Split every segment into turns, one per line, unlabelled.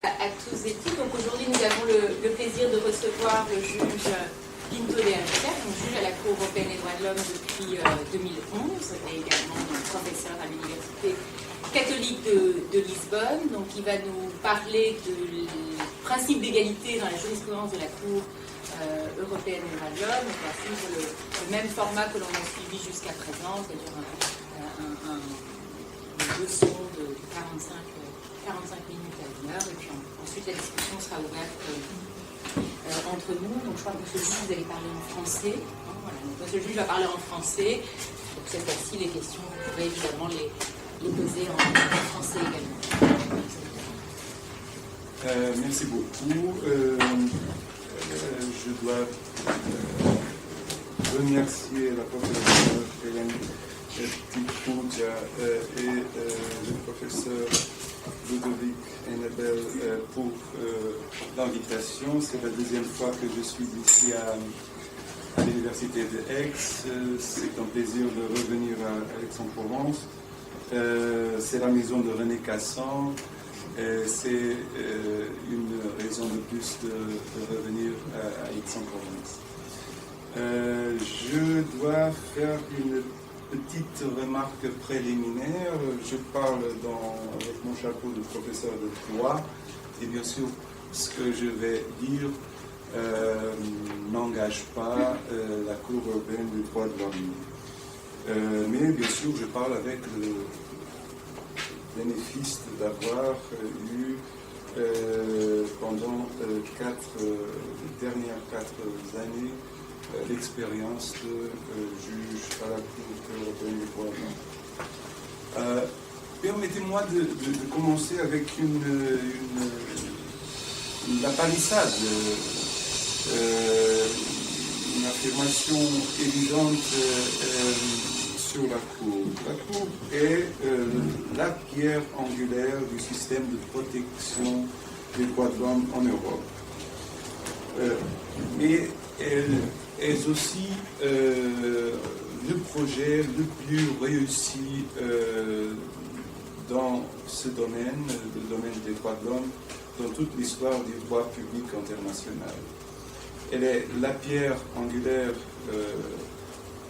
À tous et toutes. Donc aujourd'hui, nous avons le plaisir de recevoir le juge Pinto de Albuquerque, donc juge à la Cour européenne des droits de l'homme depuis 2011 et également professeur à l'Université catholique de Lisbonne. Donc il va nous parler du principe d'égalité dans la jurisprudence de la Cour européenne des droits de l'homme. On va suivre le même format que l'on a suivi jusqu'à présent, c'est-à-dire une leçon de 45 minutes à 1 heure, et puis ensuite la discussion sera ouverte entre nous. Donc je crois que M. le juge, vous allez parler en français. Voilà. Donc, M. le juge va parler en français. Donc cette fois-ci, les questions, vous pourrez évidemment les poser en français également.
Merci beaucoup. Je dois remercier la professeure Hélène Ticuja et le professeur Ludovic Enebel pour l'invitation. C'est la deuxième fois que je suis ici à l'Université de Aix. C'est un plaisir de revenir à Aix-en-Provence. C'est la maison de René Cassan. C'est une raison de plus de revenir à Aix-en-Provence. Je dois faire une petite remarque préliminaire. Je parle avec mon chapeau de professeur de droit, et bien sûr, ce que je vais dire n'engage pas la Cour européenne des droits de l'homme. Mais bien sûr, je parle avec le bénéfice d'avoir eu pendant les dernières 4 années l'expérience de juge à la Cour européenne des droits de l'homme. Permettez-moi de commencer avec la palissade, une affirmation évidente sur la Cour. La Cour est la pierre angulaire du système de protection des droits de l'homme en Europe. Mais elle est aussi le projet le plus réussi dans ce domaine, le domaine des droits de l'homme, dans toute l'histoire du droit public international. Elle est la pierre angulaire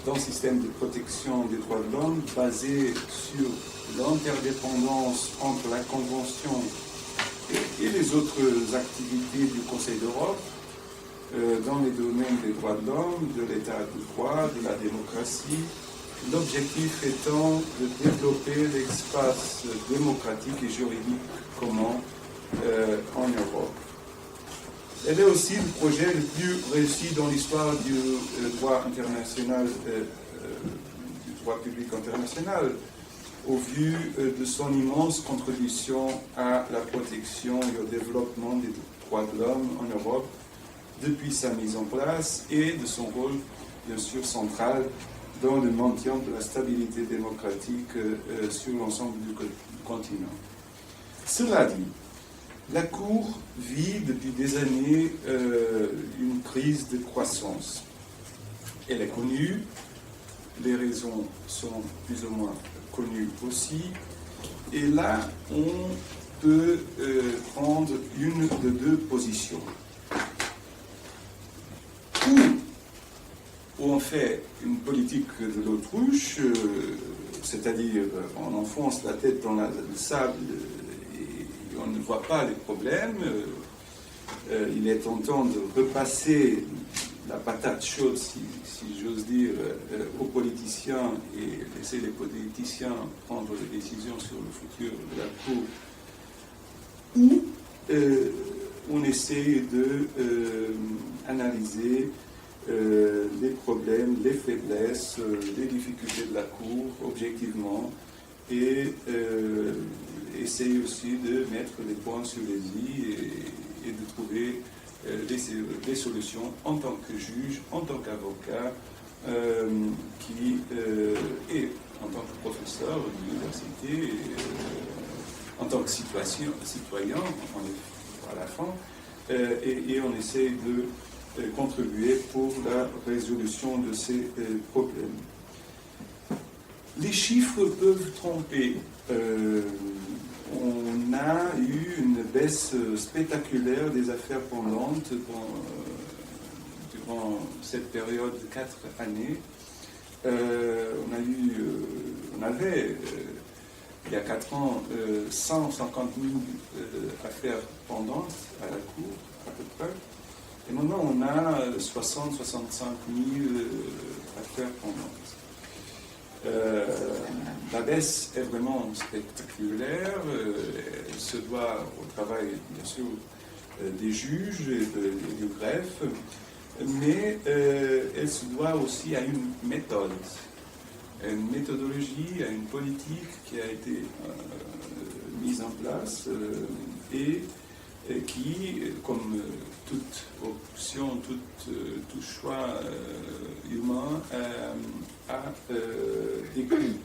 d'un système de protection des droits de l'homme basé sur l'interdépendance entre la Convention et les autres activités du Conseil d'Europe dans les domaines des droits de l'homme, de l'état de droit, de la démocratie, l'objectif étant de développer l'espace démocratique et juridique commun en Europe. Elle est aussi le projet le plus réussi dans l'histoire du droit international, du droit public international, au vu de son immense contribution à la protection et au développement des droits de l'homme en Europe depuis sa mise en place et de son rôle, bien sûr, central dans le maintien de la stabilité démocratique sur l'ensemble du continent. Cela dit, la Cour vit depuis des années une crise de croissance. Elle est connue, les raisons sont plus ou moins connues aussi, et là, on peut prendre une de deux positions. Où on fait une politique de l'autruche, c'est-à-dire on enfonce la tête dans le sable et on ne voit pas les problèmes. Il est tentant de repasser la patate chaude, si j'ose dire, aux politiciens et laisser les politiciens prendre les décisions sur le futur de la Cour. Ou on essaie d'analyser les problèmes, les faiblesses, les difficultés de la Cour objectivement et essayer aussi de mettre les points sur les i et de trouver des solutions en tant que juge, en tant qu'avocat et en tant que professeur de l'université, en tant que citoyen à la fin, et on essaie de contribuer pour la résolution de ces problèmes. Les chiffres peuvent tromper. on a eu une baisse spectaculaire des affaires pendantes durant cette période de 4 années. On avait il y a 4 ans 150 000 affaires pendantes à la Cour, à peu près. Et maintenant, on a 60-65 000 affaires pendantes. La baisse est vraiment spectaculaire. Elle se doit au travail, bien sûr, des juges et du greffe, mais elle se doit aussi à une méthode, à une méthodologie, à une politique qui a été mise en place et qui, comme toute option, tout choix humain, a des coûts.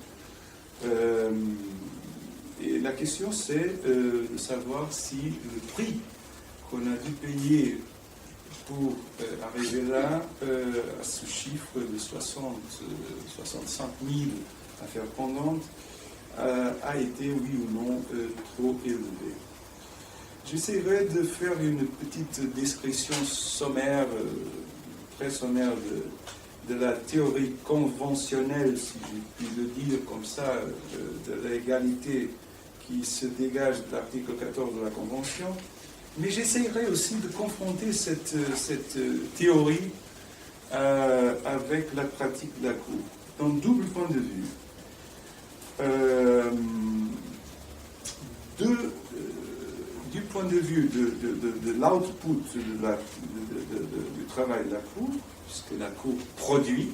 Et la question, c'est de savoir si le prix qu'on a dû payer pour arriver là, à ce chiffre de 65 000 affaires pendantes, a été, oui ou non, trop élevé. J'essaierai de faire une petite description sommaire, très sommaire de la théorie conventionnelle, si je puis le dire comme ça, de l'égalité qui se dégage de l'article 14 de la Convention. Mais j'essaierai aussi de confronter cette théorie avec la pratique de la Cour, d'un double point de vue. Du point de vue de l'output du travail de la Cour, puisque la Cour produit,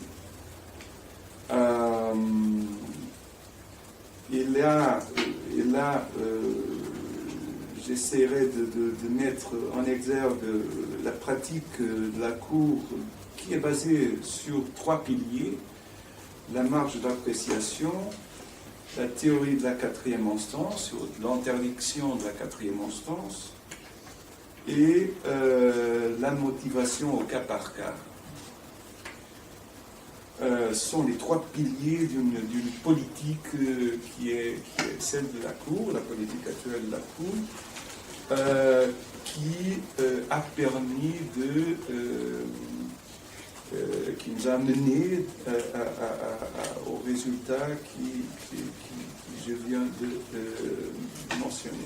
et là j'essaierai de mettre en exergue la pratique de la Cour qui est basée sur 3 piliers: la marge d'appréciation, la théorie de la 4e instance, l'interdiction de la 4e instance, et la motivation au cas par cas. Sont les 3 piliers d'une politique qui est celle de la Cour, la politique actuelle de la Cour, qui a permis qui nous a mené au résultat que je viens de mentionner.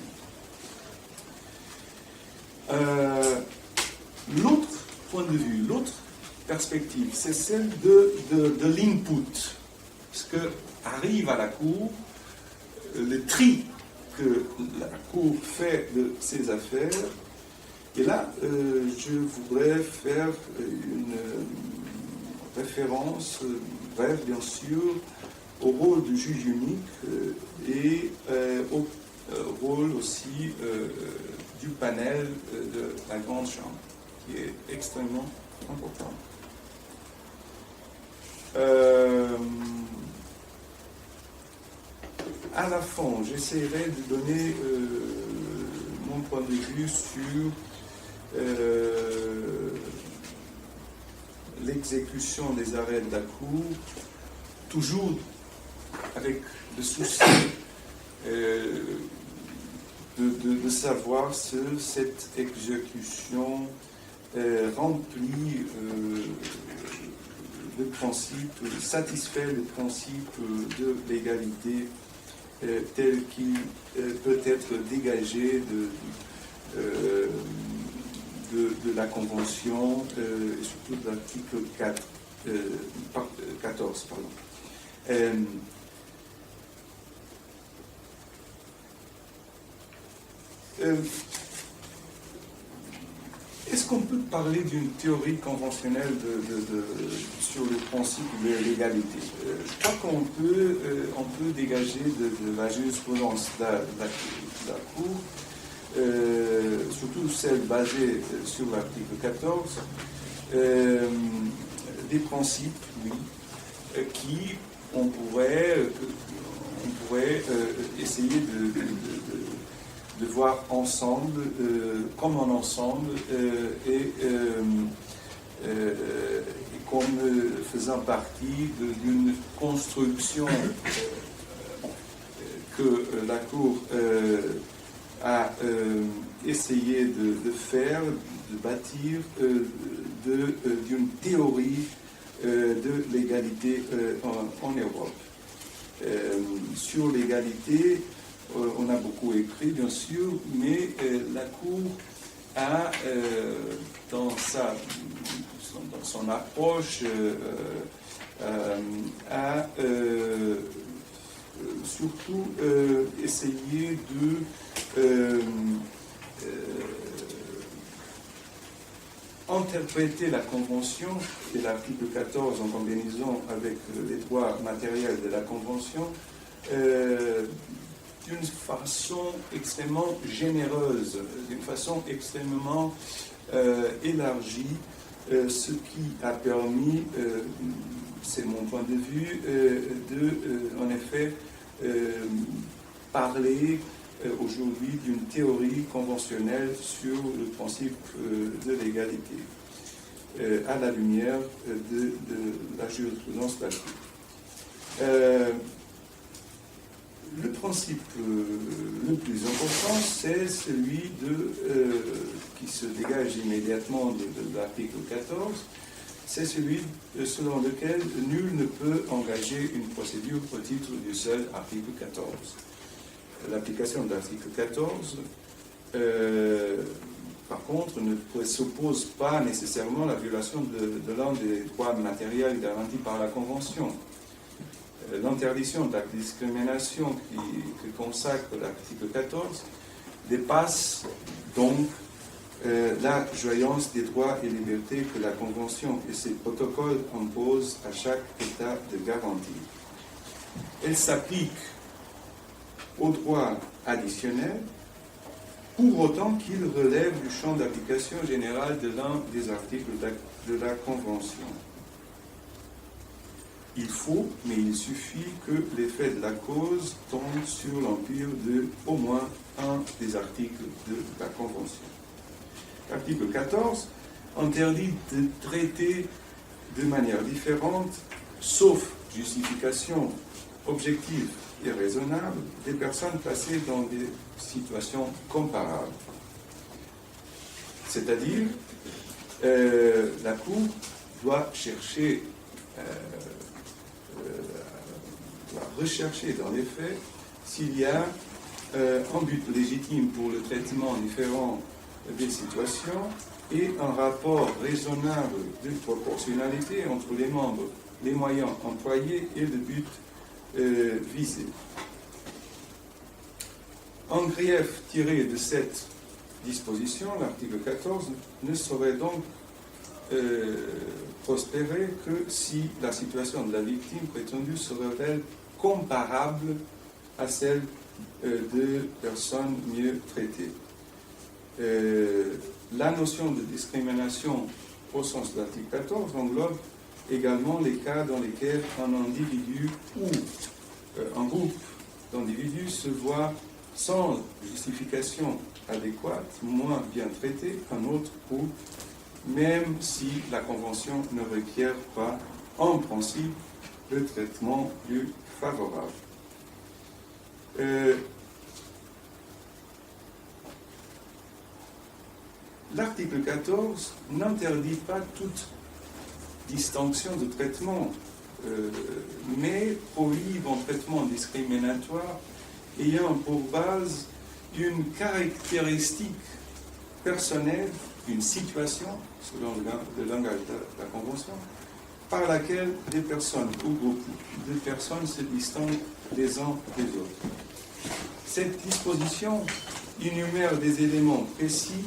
L'autre point de vue, l'autre perspective, c'est celle de l'input. Ce que arrive à la Cour, le tri que la Cour fait de ses affaires. Et là, je voudrais faire une référence brève, bien sûr, au rôle du juge unique et au rôle aussi du panel de la Grande Chambre, qui est extrêmement important. À la fin, j'essaierai de donner mon point de vue sur l'exécution des arrêts de la Cour, toujours avec le souci de savoir si cette exécution remplit le principe, satisfait le principe de l'égalité tel qu'il peut être dégagé de la Convention et surtout de l'article 14. Est-ce qu'on peut parler d'une théorie conventionnelle sur le principe de l'égalité? Je crois qu'on peut dégager de la jurisprudence de la Cour, surtout celle basée sur l'article 14, des principes, oui, qui on pourrait essayer de voir ensemble, comme en ensemble, et comme faisant partie d'une construction que la Cour a essayé de faire, de bâtir d'une théorie de l'égalité en Europe. Sur l'égalité, on a beaucoup écrit, bien sûr, mais la Cour a, dans son approche, a surtout essayé de interpréter la Convention et l'article 14 en combinaison avec les droits matériels de la Convention d'une façon extrêmement généreuse, d'une façon extrêmement élargie, ce qui a permis, c'est mon point de vue, en effet, parler aujourd'hui d'une théorie conventionnelle sur le principe de l'égalité, à la lumière de la jurisprudence de la Cour. Le principe le plus important, c'est celui qui se dégage immédiatement de l'article 14, c'est celui selon lequel nul ne peut engager une procédure au titre du seul article 14. L'application de l'article 14, par contre, ne présuppose pas nécessairement la violation de l'un des droits matériels garantis par la Convention. L'interdiction de la discrimination que consacre l'article 14 dépasse donc la jouissance des droits et libertés que la Convention et ses protocoles imposent à chaque État de garantir. Elle s'applique aux droits additionnels, pour autant qu'ils relèvent du champ d'application général de l'un des articles de la Convention. Il faut, mais il suffit que l'effet de la cause tombe sur l'empire de au moins un des articles de la Convention. L'article 14 interdit de traiter de manière différente, sauf justification objective et raisonnable, des personnes placées dans des situations comparables. C'est-à-dire, la Cour doit chercher, doit rechercher dans les faits s'il y a un but légitime pour le traitement différent des situations et un rapport raisonnable de proportionnalité entre les moyens employés et le but visé. Un grief tiré de cette disposition, l'article 14, ne saurait donc prospérer que si la situation de la victime prétendue se révèle comparable à celle de personnes mieux traitées. La notion de discrimination au sens de l'article 14 englobe également les cas dans lesquels un individu ou un groupe d'individus se voit sans justification adéquate, moins bien traité qu'un autre groupe, même si la Convention ne requiert pas, en principe, le traitement plus favorable. L'article 14 n'interdit pas toute distinction de traitement, mais prohibe un traitement discriminatoire ayant pour base une caractéristique personnelle, une situation, selon le langage de la Convention, par laquelle des personnes ou groupes de personnes se distinguent les uns des autres. Cette disposition énumère des éléments précis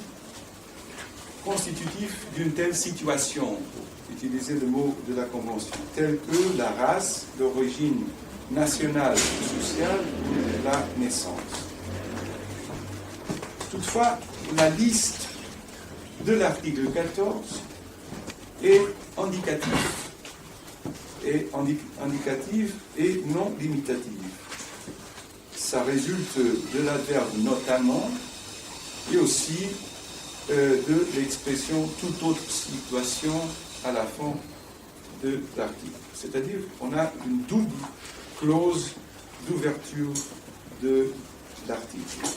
constitutifs d'une telle situation, pour utiliser le mot de la Convention, tels que la race, l'origine nationale ou sociale ou la naissance. Toutefois, la liste de l'article 14 est indicative et non limitative. Ça résulte de l'adverbe notamment et aussi de l'expression toute autre situation à la fin de l'article. C'est-à-dire qu'on a une double clause d'ouverture de l'article.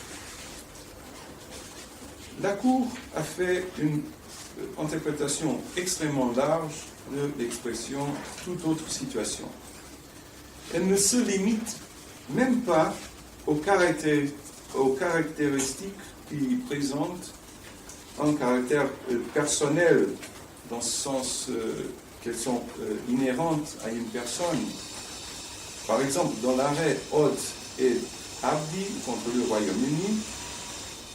La Cour a fait une interprétation extrêmement large de l'expression « toute autre situation ». Elle ne se limite même pas aux caractéristiques qui présentent un caractère personnel, dans ce sens qu'elles sont inhérentes à une personne. Par exemple, dans l'arrêt Odd et Abdi contre le Royaume-Uni,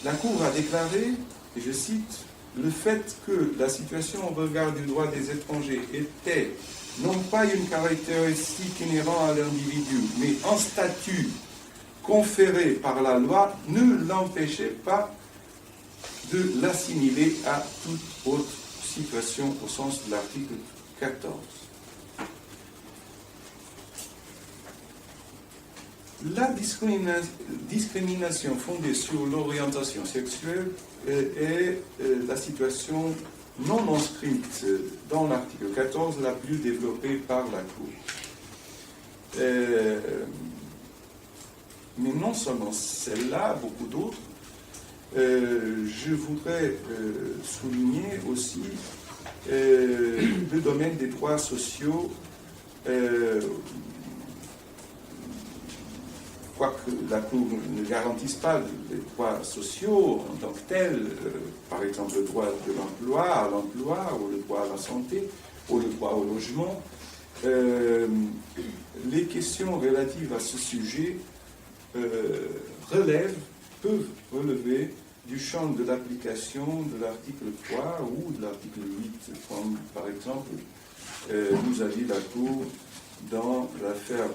la Cour a déclaré, et je cite, « Le fait que la situation au regard du droit des étrangers était non pas une caractéristique inhérente à l'individu, mais un statut conféré par la loi ne l'empêchait pas de l'assimiler à toute autre situation au sens de l'article 14. La discrimination fondée sur l'orientation sexuelle est la situation non inscrite dans l'article 14 la plus développée par la Cour. Mais non seulement celle-là, beaucoup d'autres. Je voudrais souligner aussi le domaine des droits sociaux, quoique la Cour ne garantisse pas les droits sociaux en tant que tels, par exemple le droit de l'emploi, à l'emploi, ou le droit à la santé, ou le droit au logement. Les questions relatives à ce sujet peuvent relever du champ de l'application de l'article 3 ou de l'article 8, comme par exemple nous a dit la Cour dans l'affaire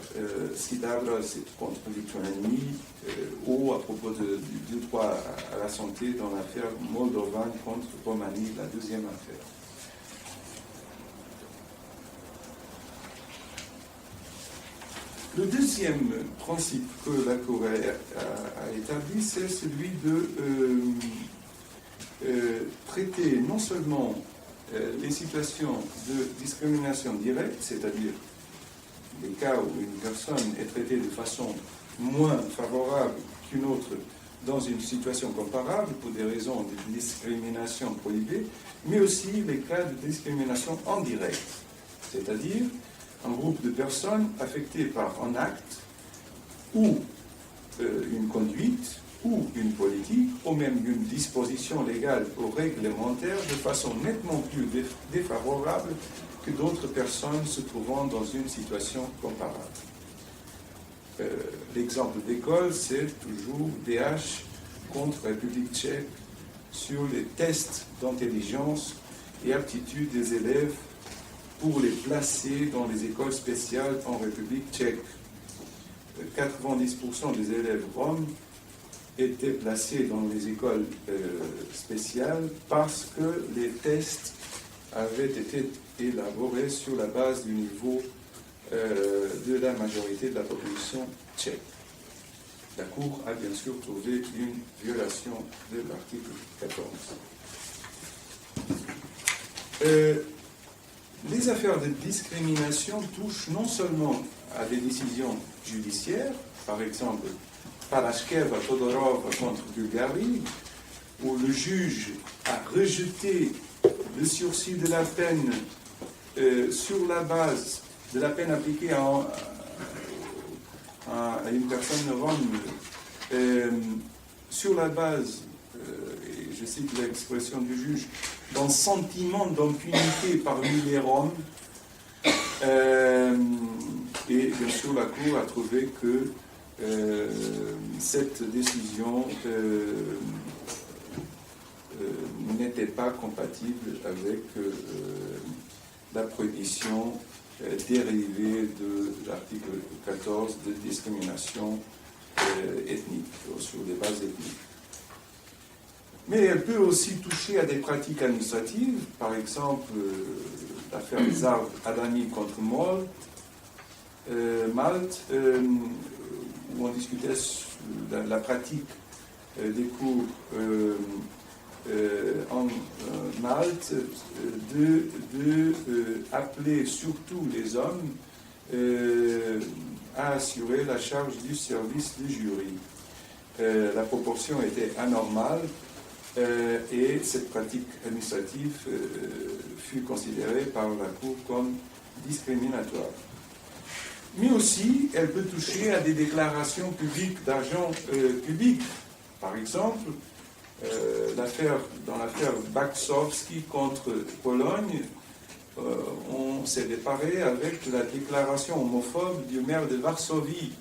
Sidabra contre Lituanie ou à propos du droit à la santé dans l'affaire Moldovan contre Roumanie, la deuxième affaire. Le deuxième principe que la Cour a établi, c'est celui de traiter non seulement les situations de discrimination directe, c'est-à-dire les cas où une personne est traitée de façon moins favorable qu'une autre dans une situation comparable pour des raisons de discrimination prohibée, mais aussi les cas de discrimination indirecte, c'est-à-dire un groupe de personnes affectées par un acte ou une conduite ou une politique ou même une disposition légale ou réglementaire de façon nettement plus défavorable que d'autres personnes se trouvant dans une situation comparable. L'exemple d'école, c'est toujours DH contre République tchèque sur les tests d'intelligence et aptitude des élèves pour les placer dans les écoles spéciales en République tchèque. 90% des élèves roms étaient placés dans les écoles spéciales parce que les tests avaient été élaborés sur la base du niveau de la majorité de la population tchèque. La Cour a bien sûr trouvé une violation de l'article 14. Les affaires de discrimination touchent non seulement à des décisions judiciaires, par exemple Palashkeva Todorov contre Bulgarie, où le juge a rejeté le sursis de la peine sur la base de la peine appliquée à une personne rome, sur la base, et je cite l'expression du juge, d'un sentiment d'impunité parmi les Roms. Et bien sûr, la Cour a trouvé que cette décision n'était pas compatible avec la prohibition dérivée de l'article 14 de discrimination ethnique, sur des bases ethniques. Mais elle peut aussi toucher à des pratiques administratives, par exemple l'affaire Zard Adani contre Malte, où on discutait la pratique des cours en Malte de appeler surtout les hommes a assuré la charge du service du jury. La proportion était anormale et cette pratique administrative fut considérée par la Cour comme discriminatoire. Mais aussi, elle peut toucher à des déclarations publiques d'argent public. Par exemple, dans l'affaire Baksowski contre Pologne, on s'est déparé avec la déclaration homophobe du maire de Varsovie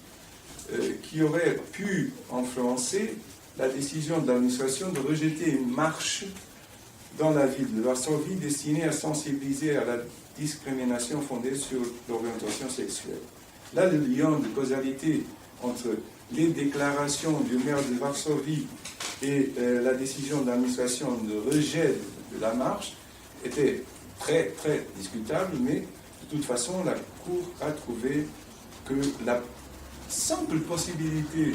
qui aurait pu influencer la décision de l'administration de rejeter une marche dans la ville de Varsovie destinée à sensibiliser à la discrimination fondée sur l'orientation sexuelle. Là, le lien de causalité entre les déclarations du maire de Varsovie et la décision de l'administration de rejet de la marche était très, très discutable, mais de toute façon, la Cour a trouvé que la simple possibilité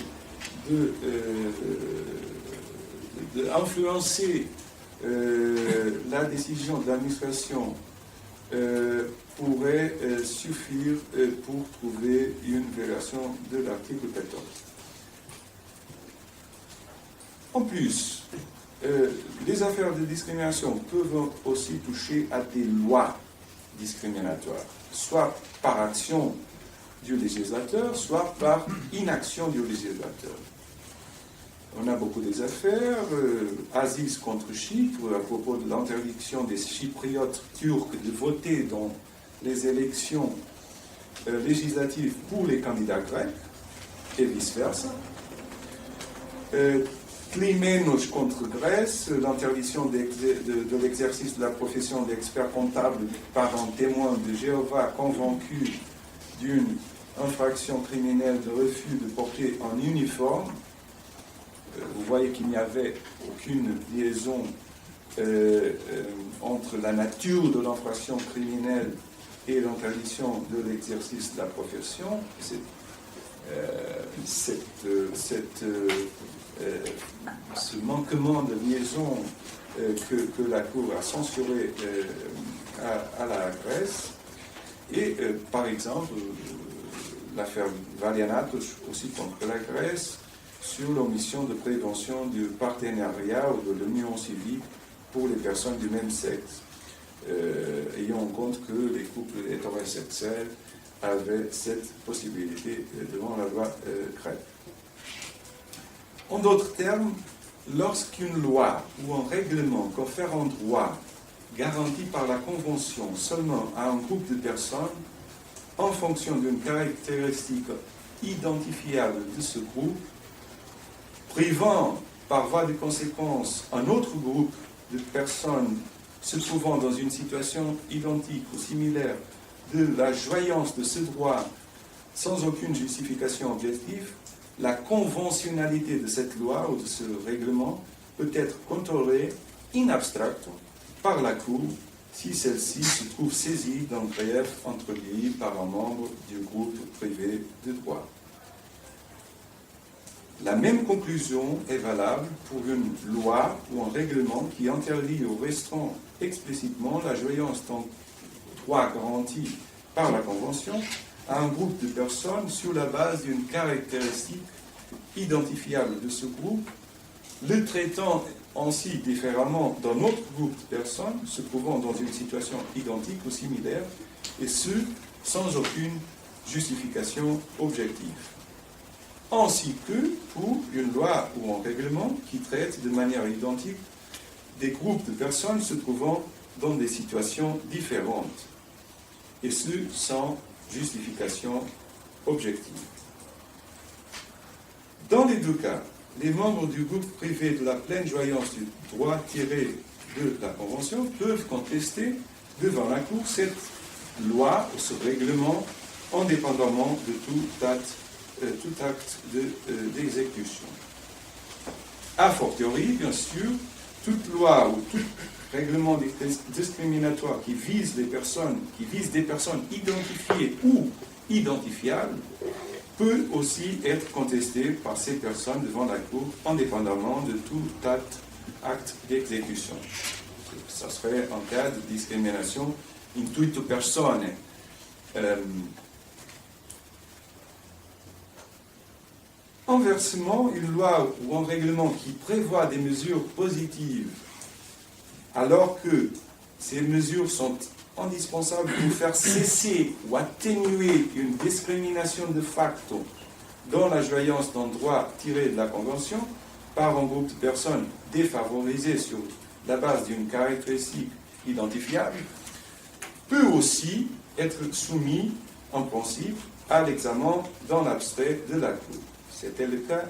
d'influencer la décision de l'administration pourrait suffire pour trouver une violation de l'article 14. En plus, les affaires de discrimination peuvent aussi toucher à des lois discriminatoires, soit par action du législateur, soit par inaction du législateur. On a beaucoup des affaires, Aziz contre Chypre, à propos de l'interdiction des Chypriotes turcs de voter dans les élections législatives pour les candidats grecs, et vice-versa. Klimenos contre Grèce, l'interdiction de l'exercice de la profession d'expert comptable par un témoin de Jéhovah convaincu d'une infraction criminelle de refus de porter un uniforme. Vous voyez qu'il n'y avait aucune liaison entre la nature de l'infraction criminelle et l'interdiction de l'exercice de la profession. Ce manquement de liaison que la Cour a censuré à la Grèce. Et par exemple, l'affaire Valianatos aussi contre la Grèce, sur l'omission de prévention du partenariat ou de l'union civile pour les personnes du même sexe, ayant en compte que les couples hétérosexuels avaient cette possibilité devant la loi grecque. En d'autres termes, lorsqu'une loi ou un règlement confère un droit garanti par la Convention seulement à un groupe de personnes en fonction d'une caractéristique identifiable de ce groupe, privant par voie de conséquence un autre groupe de personnes se trouvant dans une situation identique ou similaire de la jouissance de ce droit sans aucune justification objective, la conventionnalité de cette loi ou de ce règlement peut être contrôlée in abstracto par la Cour si celle-ci se trouve saisie d'un grief introduit par un membre du groupe privé de droit. La même conclusion est valable pour une loi ou un règlement qui interdit ou restreint explicitement la jouissance d'un droit garanti par la Convention à un groupe de personnes sur la base d'une caractéristique identifiable de ce groupe, le traitant ainsi différemment d'un autre groupe de personnes se trouvant dans une situation identique ou similaire, et ce, sans aucune justification objective. Ainsi que pour une loi ou un règlement qui traite de manière identique des groupes de personnes se trouvant dans des situations différentes, et ce, sans justification objective. Dans les deux cas, les membres du groupe privé de la pleine jouissance du droit tiré de la Convention peuvent contester devant la Cour cette loi ou ce règlement indépendamment de tout acte d'exécution. A fortiori, bien sûr, toute loi ou tout règlement discriminatoire qui vise des personnes identifiées ou identifiables peut aussi être contesté par ces personnes devant la Cour, indépendamment de tout acte d'exécution. Ça serait un cas de discrimination in tuito personae. Inversement, une loi ou un règlement qui prévoit des mesures positives, alors que ces mesures sont indispensables pour faire cesser ou atténuer une discrimination de facto dans la jouissance d'un droit tiré de la Convention par un groupe de personnes défavorisées sur la base d'une caractéristique identifiable, peut aussi être soumis en principe à l'examen dans l'abstrait de la Cour. C'était le cas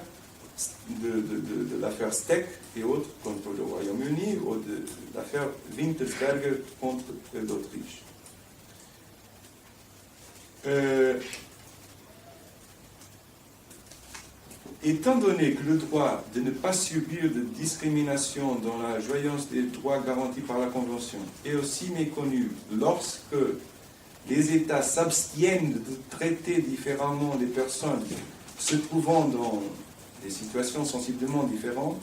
de l'affaire Steck et autres contre le Royaume-Uni, ou de l'affaire Wintersberger contre l'Autriche. Étant donné que le droit de ne pas subir de discrimination dans la jouissance des droits garantis par la Convention est aussi méconnu lorsque les États s'abstiennent de traiter différemment les personnes se trouvant dans des situations sensiblement différentes,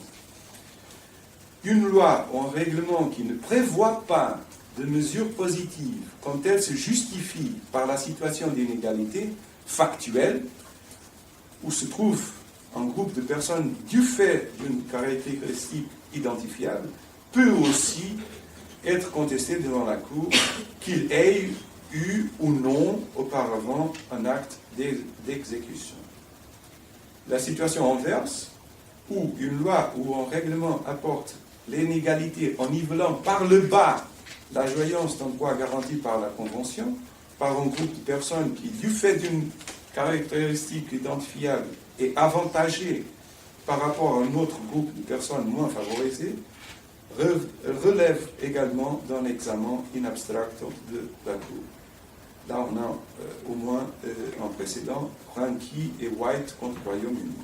une loi ou un règlement qui ne prévoit pas de mesures positives quand elles se justifient par la situation d'inégalité factuelle où se trouve un groupe de personnes du fait d'une caractéristique identifiable peut aussi être contesté devant la Cour qu'il ait eu ou non auparavant un acte d'exécution. La situation inverse, où une loi ou un règlement apporte l'inégalité en nivelant par le bas la jouissance d'un droit garanti par la Convention, par un groupe de personnes qui, du fait d'une caractéristique identifiable, est avantagé par rapport à un autre groupe de personnes moins favorisées, relève également d'un examen in abstracto de la Cour. Là, on a au moins un précédent, Franchi et White contre le Royaume-Uni.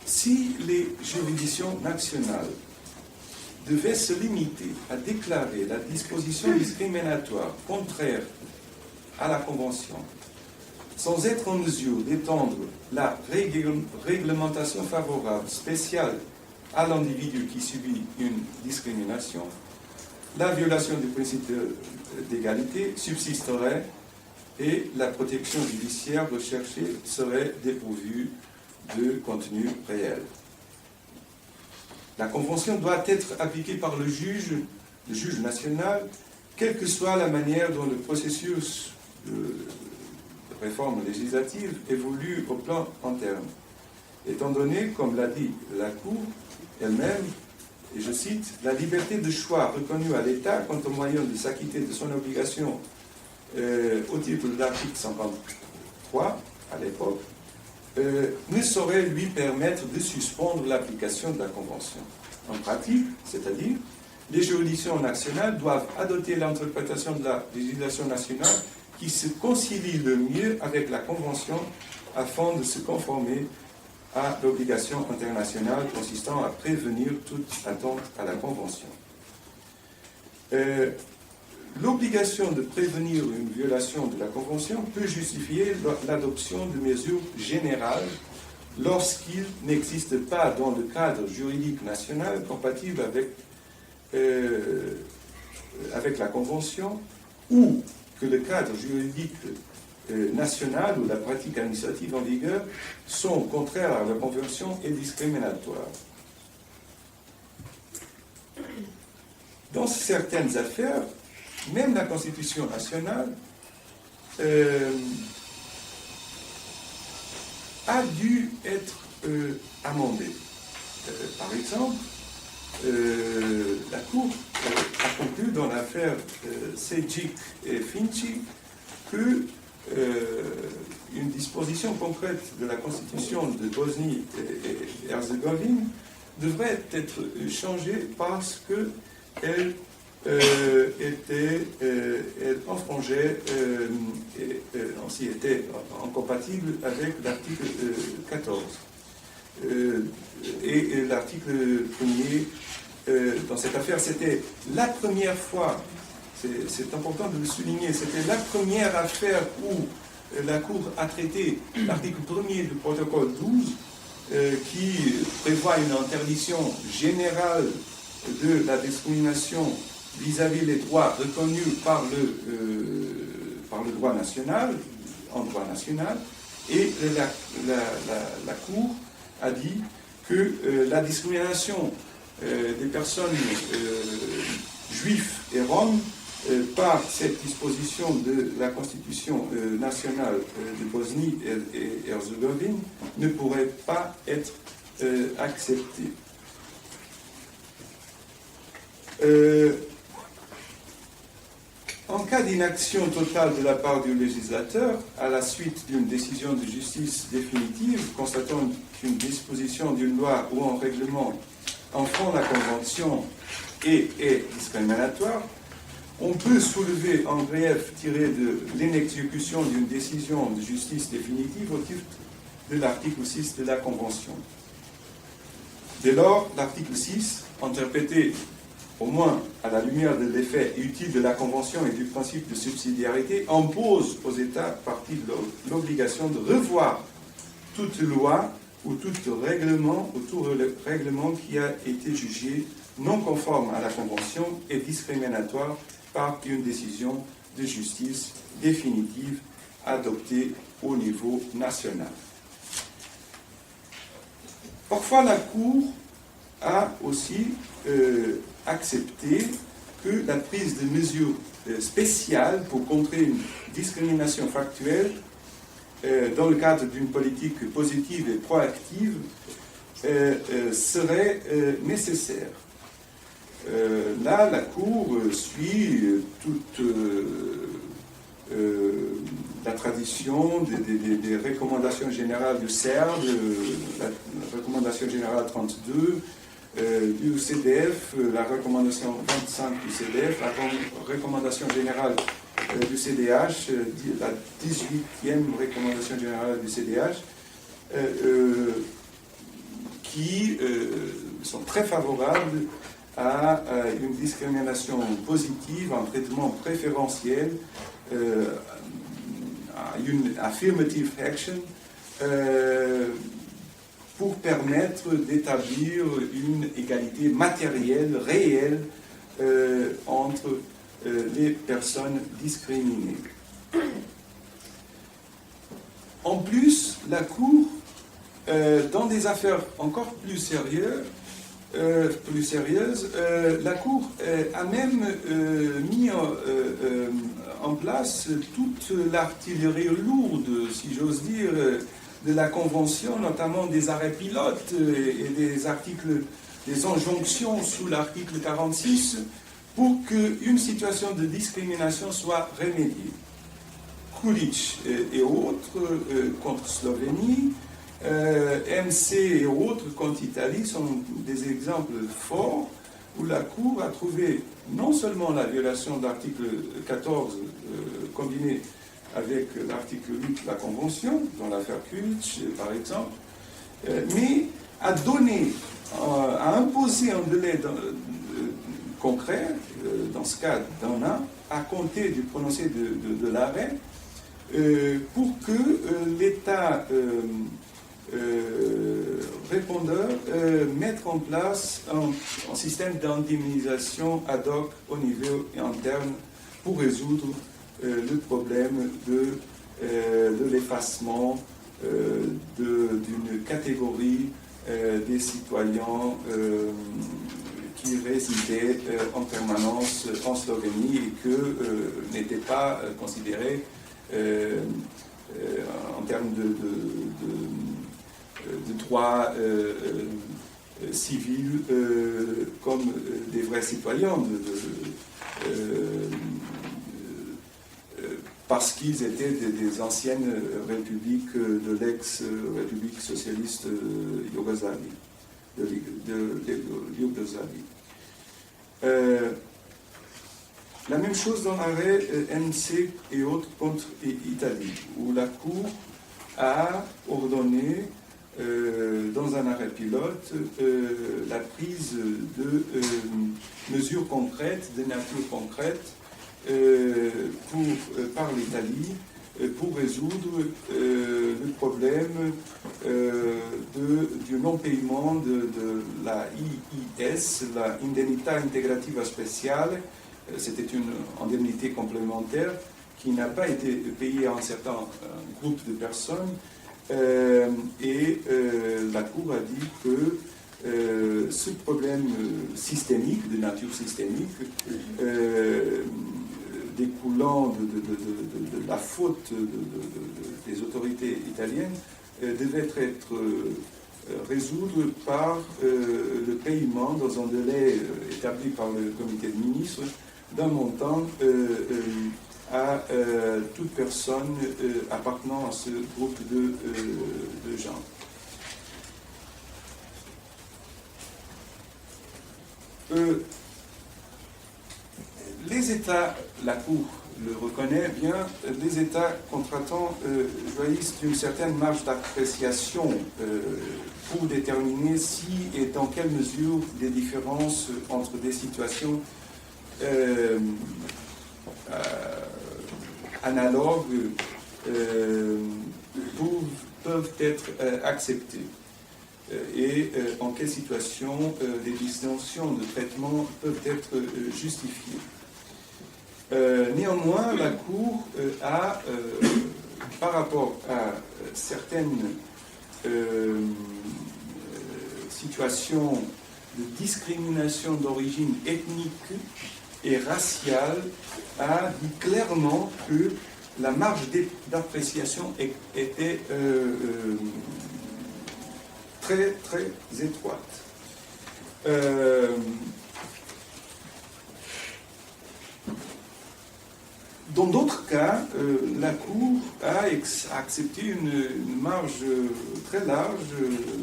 Si les juridictions nationales devaient se limiter à déclarer la disposition discriminatoire contraire à la Convention, sans être en mesure d'étendre la réglementation favorable spéciale à l'individu qui subit une discrimination, la violation du principe d'égalité subsisterait et la protection judiciaire recherchée serait dépourvue de contenu réel. La Convention doit être appliquée par le juge national, quelle que soit la manière dont le processus de réforme législative évolue au plan interne. Étant donné, comme l'a dit la Cour elle-même, et je cite, « La liberté de choix reconnue à l'État quant au moyen de s'acquitter de son obligation au titre de l'article 53, à l'époque, ne saurait lui permettre de suspendre l'application de la Convention. En pratique, c'est-à-dire, les juridictions nationales doivent adopter l'interprétation de la législation nationale qui se concilie le mieux avec la Convention afin de se conformer à l'obligation internationale consistant à prévenir toute atteinte à la Convention. L'obligation de prévenir une violation de la Convention peut justifier l'adoption de mesures générales lorsqu'il n'existe pas dans le cadre juridique national compatible avec la Convention ou que le cadre juridique national ou la pratique administrative en vigueur sont contraires à la Convention et discriminatoires. Dans certaines affaires, même la Constitution nationale a dû être amendée. Par exemple, la Cour a conclu dans l'affaire Sejic et Finci que une disposition concrète de la Constitution de Bosnie et Herzégovine devrait être changée parce qu'elle elle enfrangeait et ainsi était incompatible avec l'article 14. Et l'article 1er dans cette affaire, c'était la première fois c'est important de le souligner, c'était la première affaire où la Cour a traité l'article 1er du protocole 12 qui prévoit une interdiction générale de la discrimination vis-à-vis des droits reconnus par le droit national, en droit national, et la Cour a dit que la discrimination des personnes juives et roms par cette disposition de la Constitution nationale de Bosnie et Herzégovine ne pourrait pas être acceptée. En cas d'inaction totale de la part du législateur, à la suite d'une décision de justice définitive, constatant qu'une disposition d'une loi ou un règlement enfreint la Convention et est discriminatoire, on peut soulever un grief tiré de l'inexécution d'une décision de justice définitive au titre de l'article 6 de la Convention. Dès lors, l'article 6, interprété au moins à la lumière de l'effet utile de la Convention et du principe de subsidiarité, impose aux États parties l'obligation de revoir toute loi ou tout règlement qui a été jugé non conforme à la Convention et discriminatoire par une décision de justice définitive adoptée au niveau national. Parfois, la Cour a aussi accepté que la prise de mesures spéciales pour contrer une discrimination factuelle dans le cadre d'une politique positive et proactive serait nécessaire. Là, la Cour suit toute la tradition des recommandations générales du CERD, la recommandation générale 32, du CDF, la recommandation 25 du CDF, la recommandation générale du CDH, la 18e recommandation générale du CDH, qui sont très favorables à une discrimination positive, un traitement préférentiel, à une affirmative action, pour permettre d'établir une égalité matérielle, réelle, entre les personnes discriminées. En plus, la Cour, dans des affaires encore plus sérieuses, la Cour a même mis en place toute l'artillerie lourde, si j'ose dire, de la Convention, notamment des arrêts pilotes et des articles, des injonctions sous l'article 46, pour qu'une situation de discrimination soit remédiée. Kulic et autres contre Slovénie, MC et autres contre Italie sont des exemples forts où la Cour a trouvé non seulement la violation de l'article 14 combinée avec l'article 8 de la Convention, dans l'affaire Kulic par exemple, mais a donné, a imposé un délai concret, dans ce cas d'un an, à compter du prononcé de l'arrêt, pour que l'État répondeur mette en place un système d'indemnisation ad hoc au niveau interne pour résoudre le problème de l'effacement d'une catégorie des citoyens qui résidaient en permanence en Slovénie et que n'étaient pas considérés en termes de droits civils comme des vrais citoyens, parce qu'ils étaient des anciennes républiques de l'ex-république socialiste Yougoslavie. La même chose dans l'arrêt MC et autres contre Italie, où la Cour a ordonné, dans un arrêt pilote, la prise de mesures concrètes, de nature concrète, par l'Italie pour résoudre le problème du non-paiement de la IIS, la Indennità Integrativa Speciale. C'était une indemnité complémentaire qui n'a pas été payée à un certain groupe de personnes. Et la Cour a dit que ce problème systémique, de nature systémique, découlant de la faute des autorités italiennes, devait être résolu par le paiement dans un délai établi par le comité de ministres d'un montant à toute personne appartenant à ce groupe de gens. Les États, la Cour le reconnaît bien, les États contractants jouissent d'une certaine marge d'appréciation pour déterminer si et dans quelle mesure des différences entre des situations analogues peuvent être acceptées et en quelle situation les distinctions de traitement peuvent être justifiées. Néanmoins, la Cour a, par rapport à certaines situations de discrimination d'origine ethnique et raciale, a dit clairement que la marge d'appréciation était très, très étroite. Dans d'autres cas, la Cour a accepté une marge très large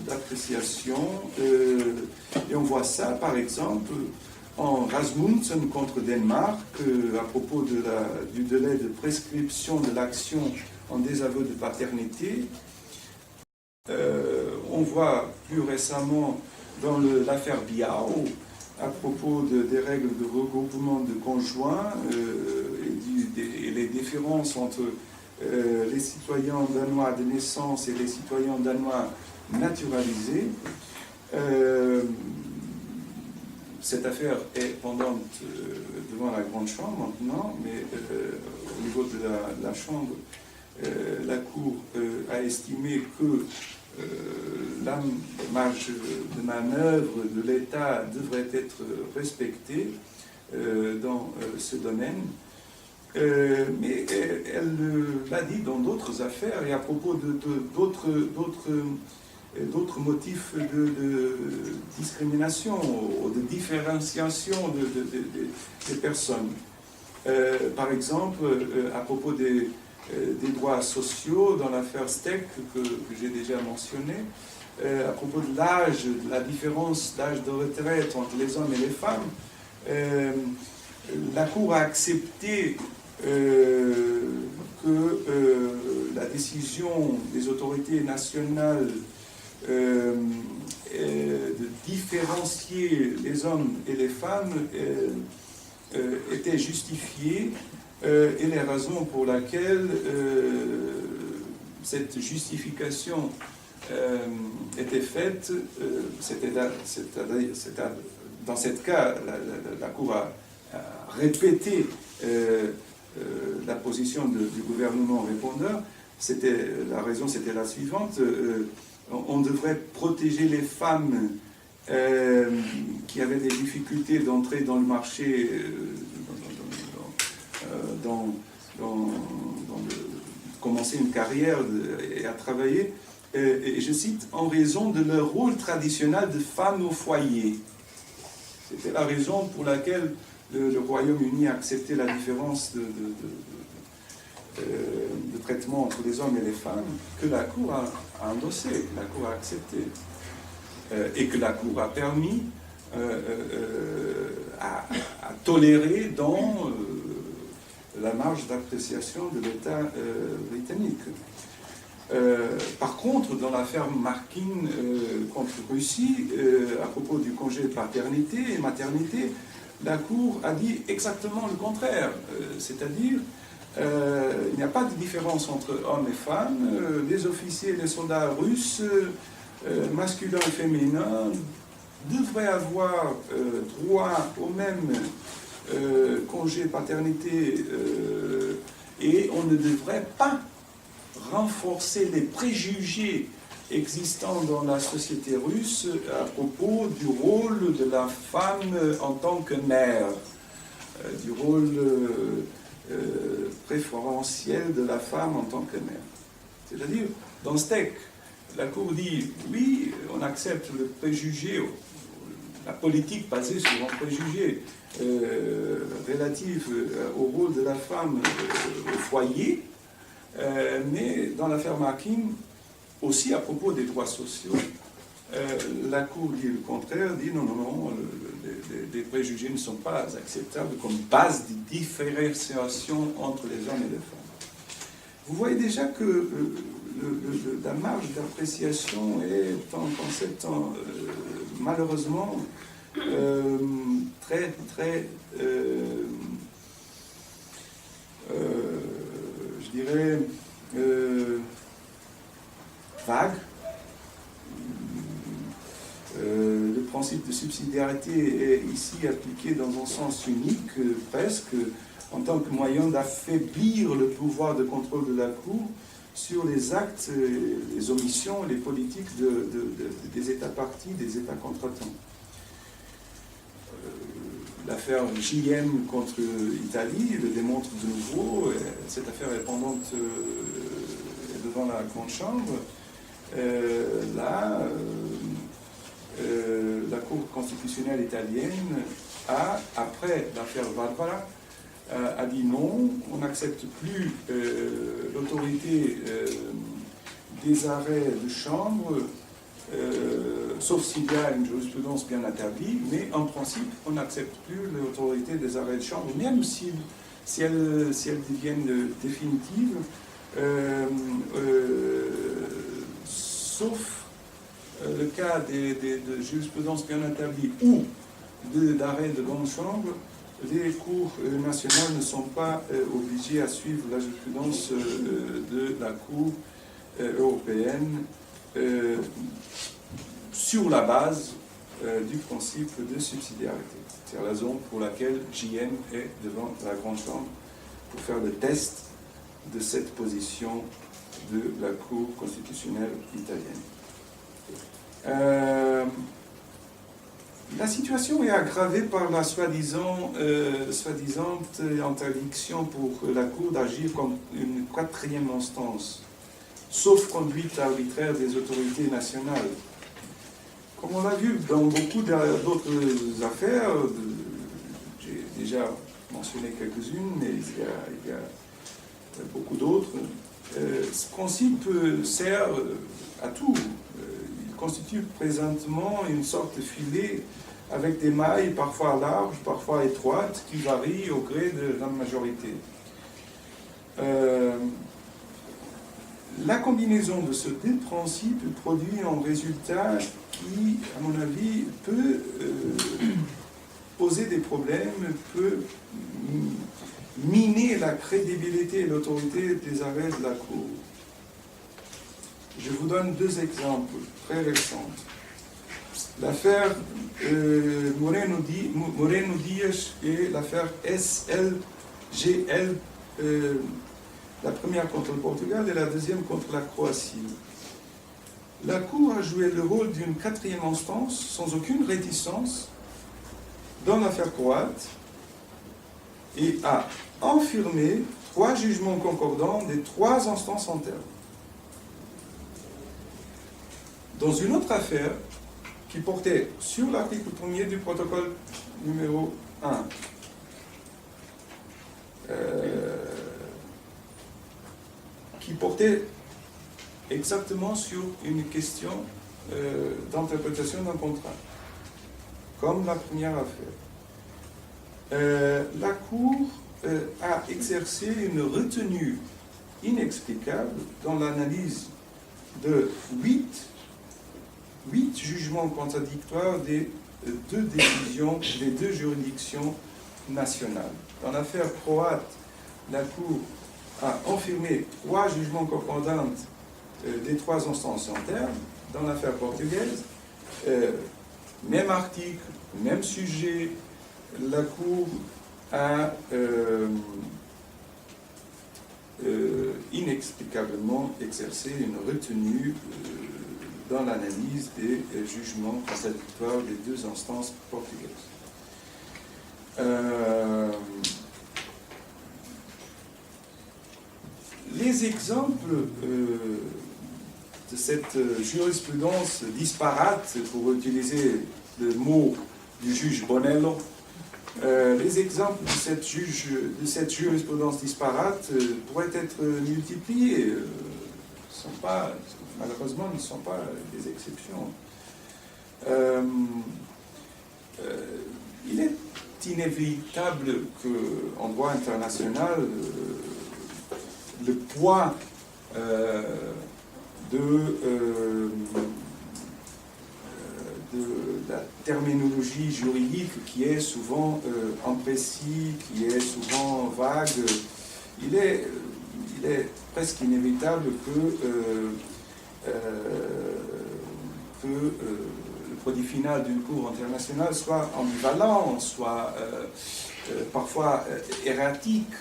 d'appréciation, et on voit ça par exemple en Rasmussen contre Danemark, à propos du délai de prescription de l'action en désaveu de paternité. On voit plus récemment dans l'affaire Biao, à propos des règles de regroupement de conjoints et les différences entre les citoyens danois de naissance et les citoyens danois naturalisés. Cette affaire est pendante devant la Grande Chambre maintenant, mais au niveau de la Chambre, la Cour a estimé que la marge de manœuvre de l'État devrait être respectée dans ce domaine. Mais elle l'a dit dans d'autres affaires et à propos d'autres motifs de discrimination ou de différenciation des personnes. Par exemple, à propos des droits sociaux dans l'affaire Steck que j'ai déjà mentionné, à propos de l'âge, de la différence d'âge de retraite entre les hommes et les femmes, la Cour a accepté que la décision des autorités nationales de différencier les hommes et les femmes était justifiée, et les raisons pour lesquelles cette justification était faite, dans ce cas, la Cour a répété la position du gouvernement répondeur. La raison c'était la suivante: on devrait protéger les femmes qui avaient des difficultés d'entrer dans le marché, commencer une carrière et à travailler, et je cite, en raison de leur rôle traditionnel de femme au foyer. C'était la raison pour laquelle le Royaume-Uni a accepté la différence de traitement entre les hommes et les femmes, que la Cour a endossé, que la Cour a accepté, et que la Cour a permis à tolérer dans la marge d'appréciation de l'État britannique. Par contre, dans l'affaire Markin contre Russie, à propos du congé de paternité et maternité, la Cour a dit exactement le contraire, c'est-à-dire il n'y a pas de différence entre hommes et femmes, les officiers et les soldats russes, masculins et féminins, devraient avoir droit au même congé paternité et on ne devrait pas renforcer les préjugés existants dans la société russe à propos du rôle de la femme en tant que mère, du rôle préférentiel de la femme en tant que mère. C'est-à-dire, dans ce texte, la Cour dit, oui, on accepte le préjugé, la politique basée sur un préjugé relatif au rôle de la femme au foyer, mais dans l'affaire Markin, aussi à propos des droits sociaux, la Cour dit le contraire, dit non, les préjugés ne sont pas acceptables comme base de différenciation entre les hommes et les femmes. Vous voyez déjà que la marge d'appréciation est en concept, malheureusement, très, je dirais, vague. Le principe de subsidiarité est ici appliqué dans un sens unique, presque, en tant que moyen d'affaiblir le pouvoir de contrôle de la Cour sur les actes, les omissions, les politiques des États partis, des États contractants. L'affaire JM contre Italie le démontre de nouveau. Cette affaire est pendante devant la Grande Chambre. La Cour constitutionnelle italienne a, après l'affaire Valvara, a dit non, on n'accepte plus l'autorité des arrêts de chambre, sauf s'il y a une jurisprudence bien établie, mais en principe, on n'accepte plus l'autorité des arrêts de chambre, même si elles deviennent définitives, sauf le cas de jurisprudence bien établie ou d'arrêt de grande chambre. Les cours nationales ne sont pas obligés à suivre la jurisprudence de la Cour européenne sur la base du principe de subsidiarité. C'est la raison pour laquelle JN est devant la Grande Chambre pour faire le test de cette position de la Cour constitutionnelle italienne. La situation est aggravée par la soi-disant interdiction pour la Cour d'agir comme une quatrième instance, sauf conduite arbitraire des autorités nationales. Comme on l'a vu dans beaucoup d'autres affaires, j'ai déjà mentionné quelques-unes, mais il y a beaucoup d'autres, ce principe sert à tout. Il constitue présentement une sorte de filet avec des mailles parfois larges, parfois étroites, qui varient au gré de la majorité. La combinaison de ces deux principes produit un résultat qui, à mon avis, peut poser des problèmes, peut miner la crédibilité et l'autorité des arrêts de la Cour. Je vous donne deux exemples très récents. L'affaire Moreno-Diaz et l'affaire SLGL, la première contre le Portugal et la deuxième contre la Croatie. La Cour a joué le rôle d'une quatrième instance sans aucune réticence dans l'affaire croate et a infirmé 3 jugements concordants des 3 instances internes. Dans une autre affaire qui portait sur l'article 1er du protocole numéro 1, qui portait exactement sur une question d'interprétation d'un contrat, comme la première affaire. La Cour a exercé une retenue inexplicable dans l'analyse de 8 jugements contradictoires des deux décisions des deux juridictions nationales. Dans l'affaire croate, la Cour a confirmé 3 jugements concordants des 3 instances internes. Dans l'affaire portugaise, même article, même sujet, la Cour a inexplicablement exercé une retenue dans l'analyse des jugements contradictoires des 2 instances portugaises. Les exemples de cette jurisprudence disparate, pour utiliser le mot du juge Bonello, les exemples de cette jurisprudence disparate pourraient être multipliés. Malheureusement, ne sont pas des exceptions. Il est inévitable qu'en droit international, le poids de la terminologie juridique qui est souvent imprécis, qui est souvent vague, il est presque inévitable que le produit final d'une cour internationale soit ambivalent, soit parfois erratique.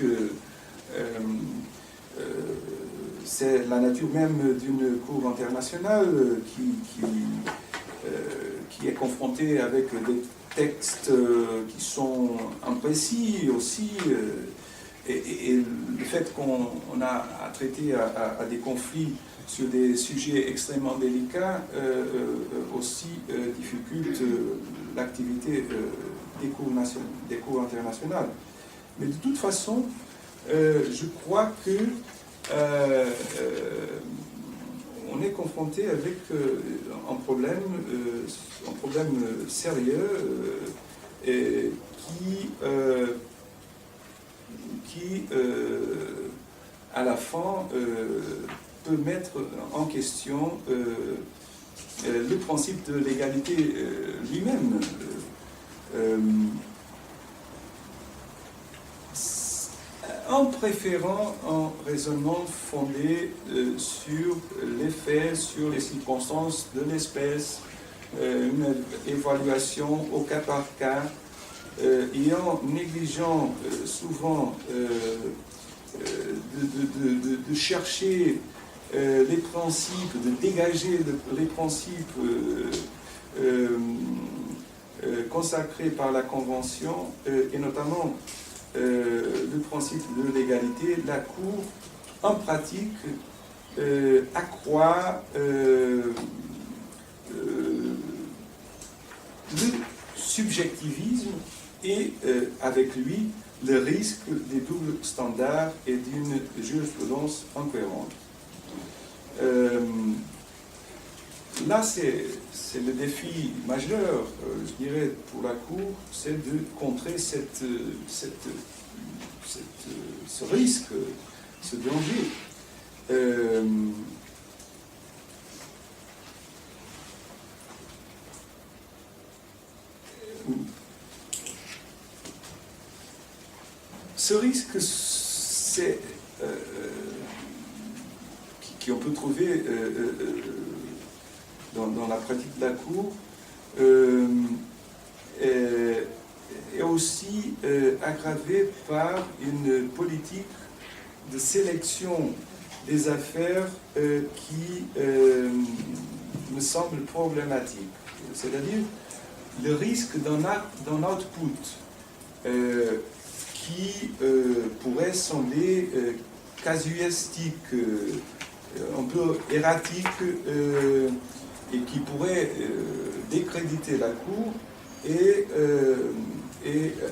C'est la nature même d'une cour internationale qui est confrontée avec des textes qui sont imprécis aussi, et le fait qu'on a à traiter à des conflits sur des sujets extrêmement délicats aussi difficulte l'activité des cours internationales. Mais de toute façon, je crois que on est confronté avec un problème sérieux qui à la fin peut mettre en question le principe de l'égalité lui-même. En préférant un raisonnement fondé sur les faits, sur les circonstances de l'espèce, une évaluation au cas par cas, et en négligeant souvent de chercher les principes, de dégager les principes consacrés par la Convention, et notamment le principe de l'égalité, la Cour, en pratique, accroît le subjectivisme et, avec lui, le risque des doubles standards et d'une jurisprudence incohérente. Là, c'est le défi majeur, je dirais, pour la Cour, c'est de contrer ce risque, ce danger. Ce risque, c'est qu'on peut trouver dans la pratique de la Cour, est aussi aggravé par une politique de sélection des affaires qui me semble problématique. C'est-à-dire le risque d'un output qui pourrait sembler casuistique, un peu erratique, et qui pourrait décréditer la Cour et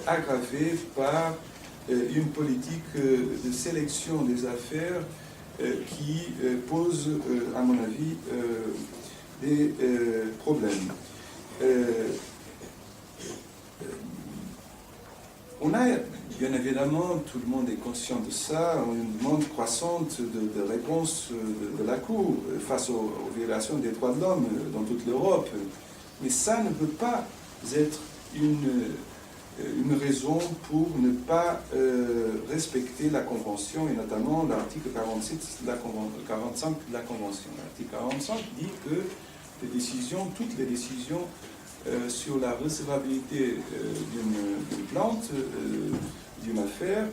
aggravé par une politique de sélection des affaires qui pose, à mon avis, des problèmes. On a, bien évidemment, tout le monde est conscient de ça, une demande croissante de réponse de la Cour face aux violations des droits de l'homme dans toute l'Europe. Mais ça ne peut pas être une raison pour ne pas respecter la Convention, et notamment l'article 45 de la Convention. L'article 45 dit que toutes les décisions sur la recevabilité d'une plante, d'une affaire,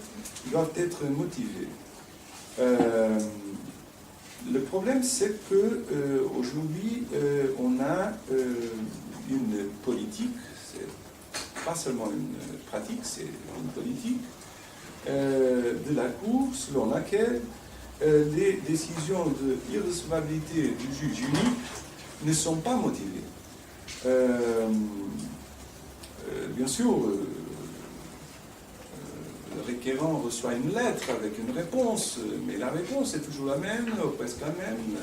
doivent être motivées. Le problème, c'est qu'aujourd'hui, on a une politique, c'est pas seulement une pratique, c'est une politique de la Cour selon laquelle les décisions d'irrecevabilité du juge unique ne sont pas motivées. Bien sûr, le requérant reçoit une lettre avec une réponse, mais la réponse est toujours la même, ou presque la même,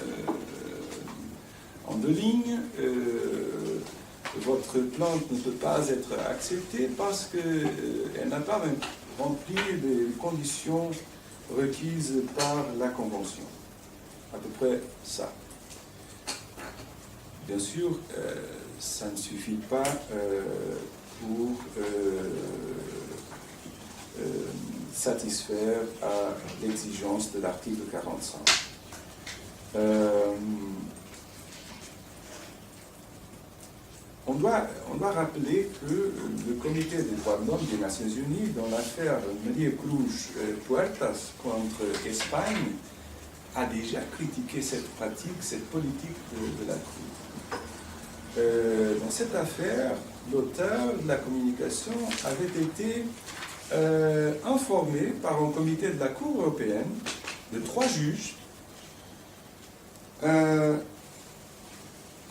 en 2 lignes. Votre plainte ne peut pas être acceptée parce qu'elle n'a pas rempli les conditions requises par la Convention. À peu près ça. Bien sûr, ça ne suffit pas pour satisfaire à l'exigence de l'article 45. On doit rappeler que le Comité des droits de l'homme des Nations Unies, dans l'affaire María Cruz Puertas contre Espagne, a déjà critiqué cette pratique, cette politique de la Cour. Dans cette affaire, l'auteur de la communication avait été informé par un comité de la Cour européenne de 3 juges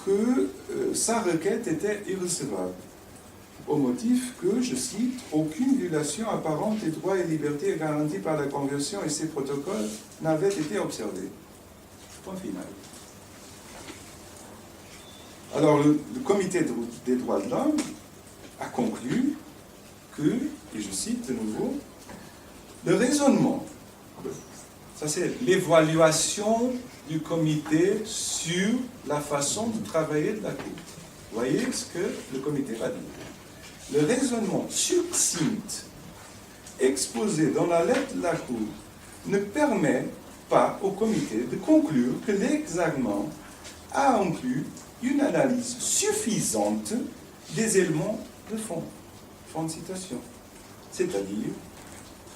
que sa requête était irrecevable, au motif que, je cite, « aucune violation apparente des droits et libertés garantis par la Convention et ses protocoles n'avait été observée ». Point final. Alors, le Comité des droits de l'homme a conclu que, et je cite de nouveau, le raisonnement, ça c'est l'évaluation du comité sur la façon de travailler de la Cour. Vous voyez ce que le comité va dire. Le raisonnement succinct exposé dans la lettre de la Cour ne permet pas au comité de conclure que l'examen a inclus une analyse suffisante des éléments de fond. Fin de citation. C'est-à-dire,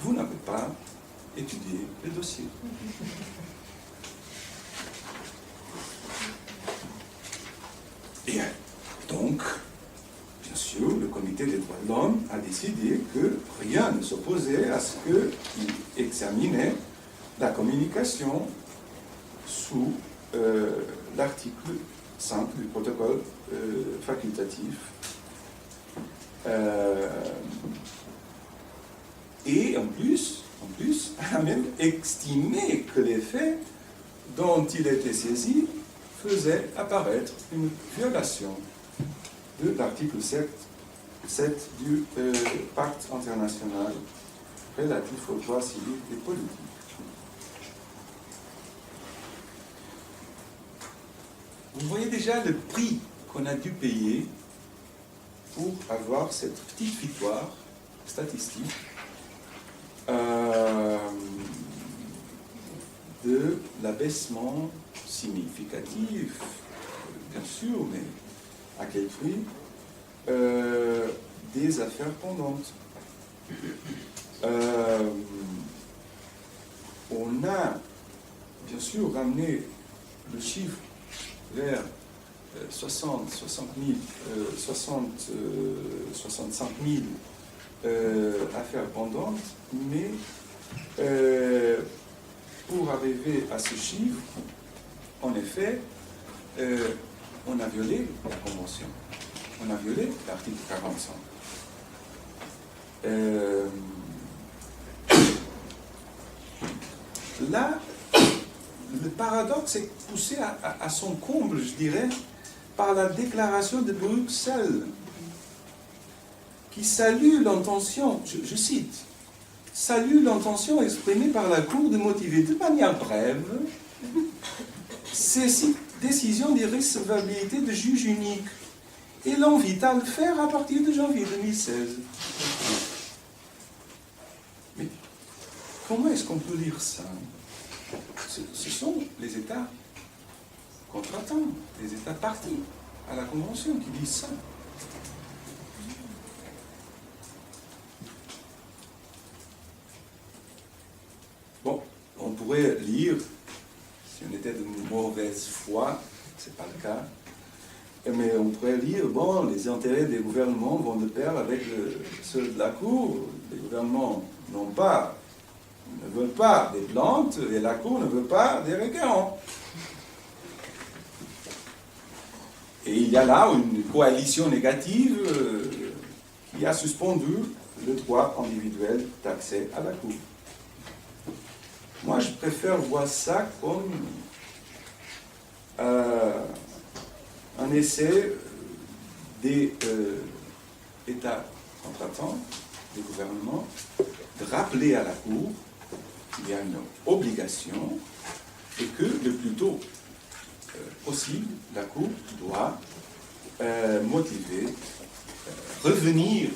vous n'avez pas étudié le dossier. Et donc, bien sûr, le Comité des droits de l'homme a décidé que rien ne s'opposait à ce qu'il examinait la communication sous l'article 5 du protocole facultatif. Et en plus, a même estimé que les faits dont il était saisi faisaient apparaître une violation de l'article 7 du pacte international relatif aux droits civils et politiques. Vous voyez déjà le prix qu'on a dû payer pour avoir cette petite victoire statistique de l'abaissement significatif, bien sûr, mais à quel prix, des affaires pendantes. On a, bien sûr, ramené le chiffre vers 65 000 affaires pendantes, mais pour arriver à ce chiffre, en effet, on a violé la Convention. On a violé l'article 45. Là, le paradoxe est poussé à son comble, je dirais, par la déclaration de Bruxelles, qui salue l'intention, je cite, salue l'intention exprimée par la Cour de motiver de manière brève ces décisions d'irrecevabilité de juge unique et l'invite à le faire à partir de janvier 2016. Mais comment est-ce qu'on peut lire ça? Ce sont les États contratants, les États partis à la Convention qui disent ça. Bon, on pourrait lire, si on était de mauvaise foi, c'est pas le cas, mais on pourrait lire, bon, les intérêts des gouvernements vont de pair avec ceux de la Cour. Les gouvernements ne veulent pas des plantes et la Cour ne veut pas des requérants. Et il y a là une coalition négative qui a suspendu le droit individuel d'accès à la Cour. Moi, je préfère voir ça comme un essai des États contratants, des gouvernements, de rappeler à la Cour qu'il y a une obligation et que le plus tôt possible, la Cour doit motiver, revenir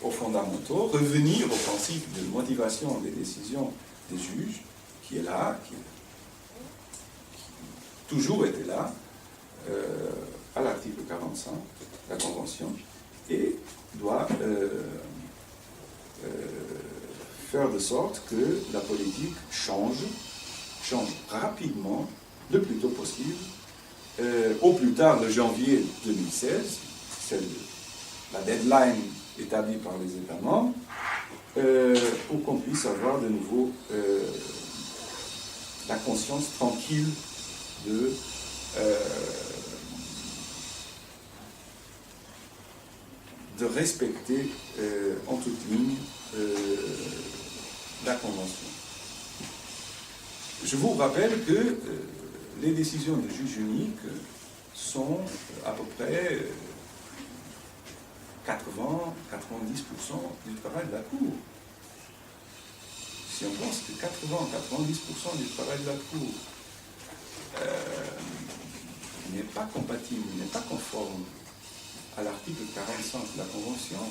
aux fondamentaux, revenir au principe de motivation des décisions des juges, qui est là, qui toujours été là, à l'article 45 de la Convention, et doit faire de sorte que la politique change rapidement, le plus tôt possible, au plus tard le janvier 2016, c'est la deadline établie par les États membres, pour qu'on puisse avoir de nouveau la conscience tranquille de respecter en toute ligne la Convention. Je vous rappelle que les décisions de juge unique sont à peu près 80-90% du travail de la Cour. Si on pense que 80-90% du travail de la Cour n'est pas compatible, n'est pas conforme à l'article 45 de la Convention,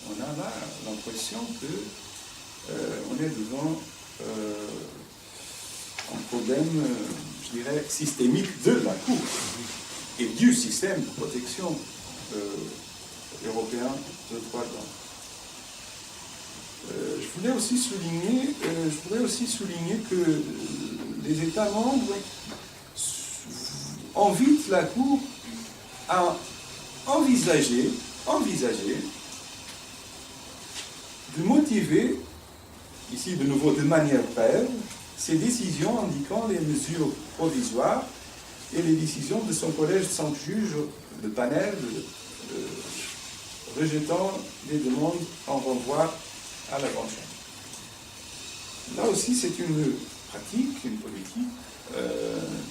on a là l'impression qu'on est devant un problème, je dirais, systémique de la Cour et du système de protection européen de droits de l'homme. Je voudrais aussi souligner que les États membres invitent la Cour à envisager de motiver, ici de nouveau de manière brève, ces décisions indiquant les mesures provisoires et les décisions de son collège sans juge, le panel, rejetant les demandes en renvoi à la grande chambre. Là aussi, c'est une pratique, une politique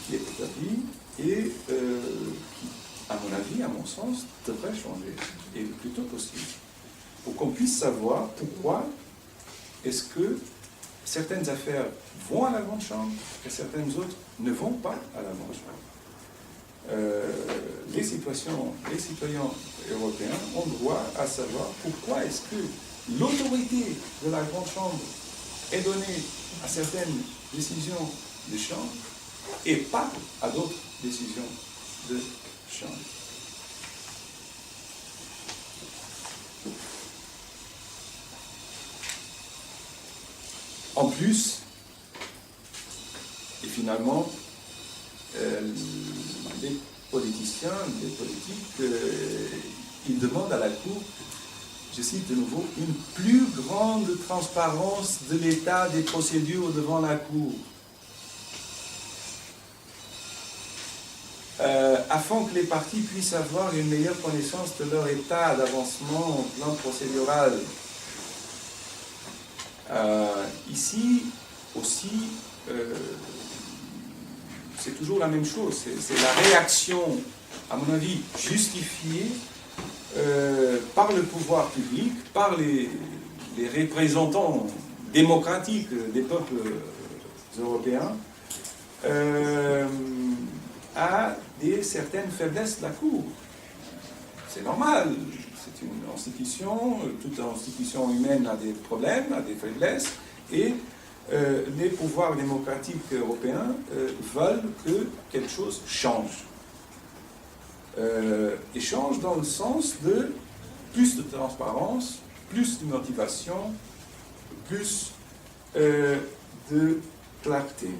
qui est établie et qui, à mon avis, à mon sens, devrait changer, et le plus tôt possible, pour qu'on puisse savoir pourquoi est-ce que certaines affaires vont à la grande chambre et certaines autres ne vont pas à la grande chambre. Les citoyens européens ont droit à savoir pourquoi est-ce que l'autorité de la grande chambre est donnée à certaines décisions de chambre et pas à d'autres décisions de chambre. En plus, et finalement, les politiciens, les politiques, ils demandent à la Cour, je cite de nouveau, une plus grande transparence de l'état des procédures devant la Cour, afin que les parties puissent avoir une meilleure connaissance de leur état d'avancement au plan procédural. Ici aussi, c'est toujours la même chose, c'est la réaction, à mon avis, justifiée par le pouvoir public, par les représentants démocratiques des peuples européens, à certaines faiblesses de la Cour. c'est normal, c'est une institution, toute institution humaine a des problèmes, a des faiblesses, et les pouvoirs démocratiques européens veulent que quelque chose change. Et change dans le sens de plus de transparence, plus de motivation, plus de clarté.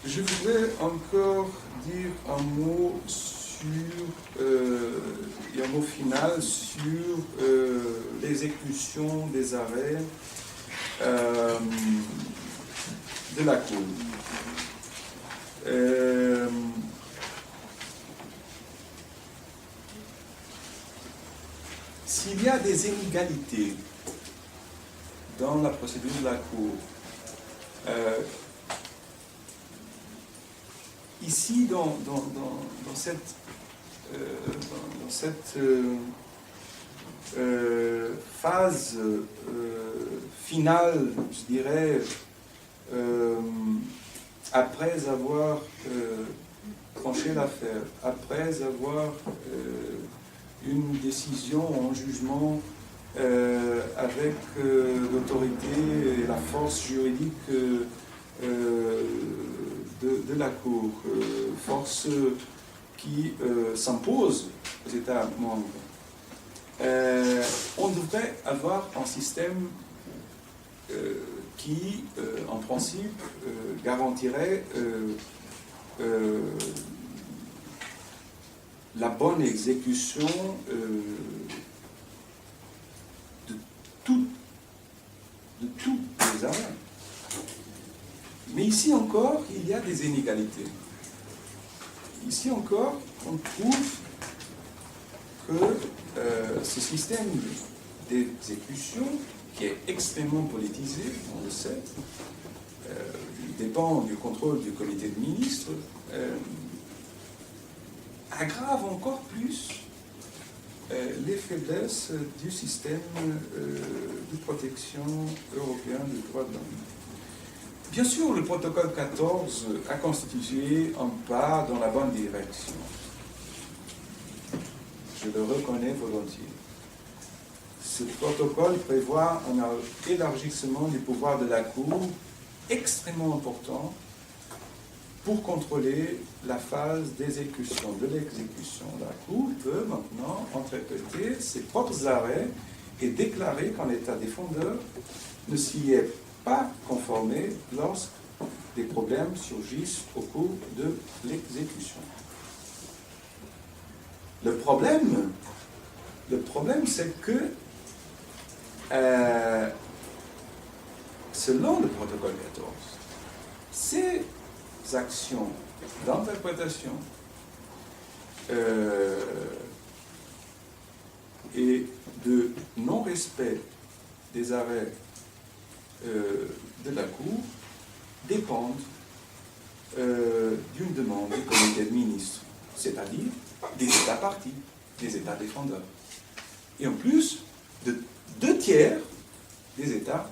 Je voudrais encore dire un mot et un mot final sur l'exécution des arrêts de la Cour. S'il y a des inégalités dans la procédure de la Cour, ici, dans cette phase finale, je dirais, après avoir tranché l'affaire, après avoir une décision en jugement avec l'autorité et la force juridique de la Cour, force qui s'impose aux États membres. On devrait avoir un système qui, en principe, garantirait la bonne exécution de tous les arrêts. Mais ici encore, il y a des inégalités. Ici encore, on trouve que ce système d'exécution, qui est extrêmement politisé, on le sait, dépend du contrôle du comité de ministres, aggrave encore plus les faiblesses du système de protection européen des droits de l'homme. Bien sûr, le protocole 14 a constitué un pas dans la bonne direction. Je le reconnais volontiers. Ce protocole prévoit un élargissement du pouvoir de la Cour extrêmement important pour contrôler la phase d'exécution, de l'exécution. La Cour peut maintenant interpréter ses propres arrêts et déclarer qu'un État défendeur ne s'y est pas conformé lorsque des problèmes surgissent au cours de l'exécution. Le problème, c'est que, selon le protocole 14, ces actions d'interprétation et de non-respect des arrêts de la Cour dépendent d'une demande du comité de ministres, c'est-à-dire des États partis, des États défendeurs. Et en plus, de 2/3 des États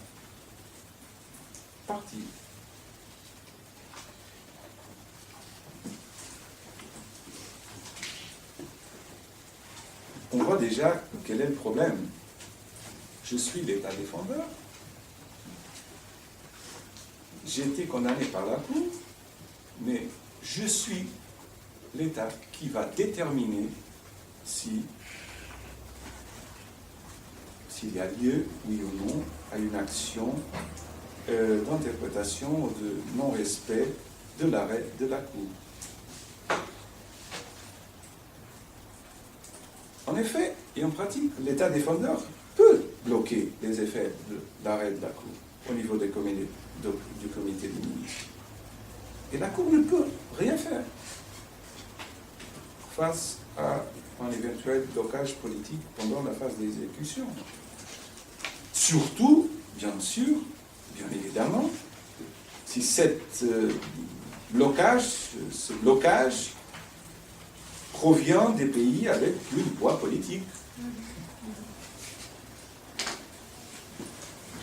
partis. On voit déjà quel est le problème. Je suis l'État défendeur. J'ai été condamné par la Cour, mais je suis l'État qui va déterminer s'il y a lieu, oui ou non, à une action d'interprétation ou de non-respect de l'arrêt de la Cour. En effet, et en pratique, l'État défendeur peut bloquer les effets de l'arrêt de la Cour au niveau du comité de ministres. Et la Cour ne peut rien faire face à un éventuel blocage politique pendant la phase d'exécution. Surtout, bien évidemment, si ce blocage provient des pays avec plus de poids politique.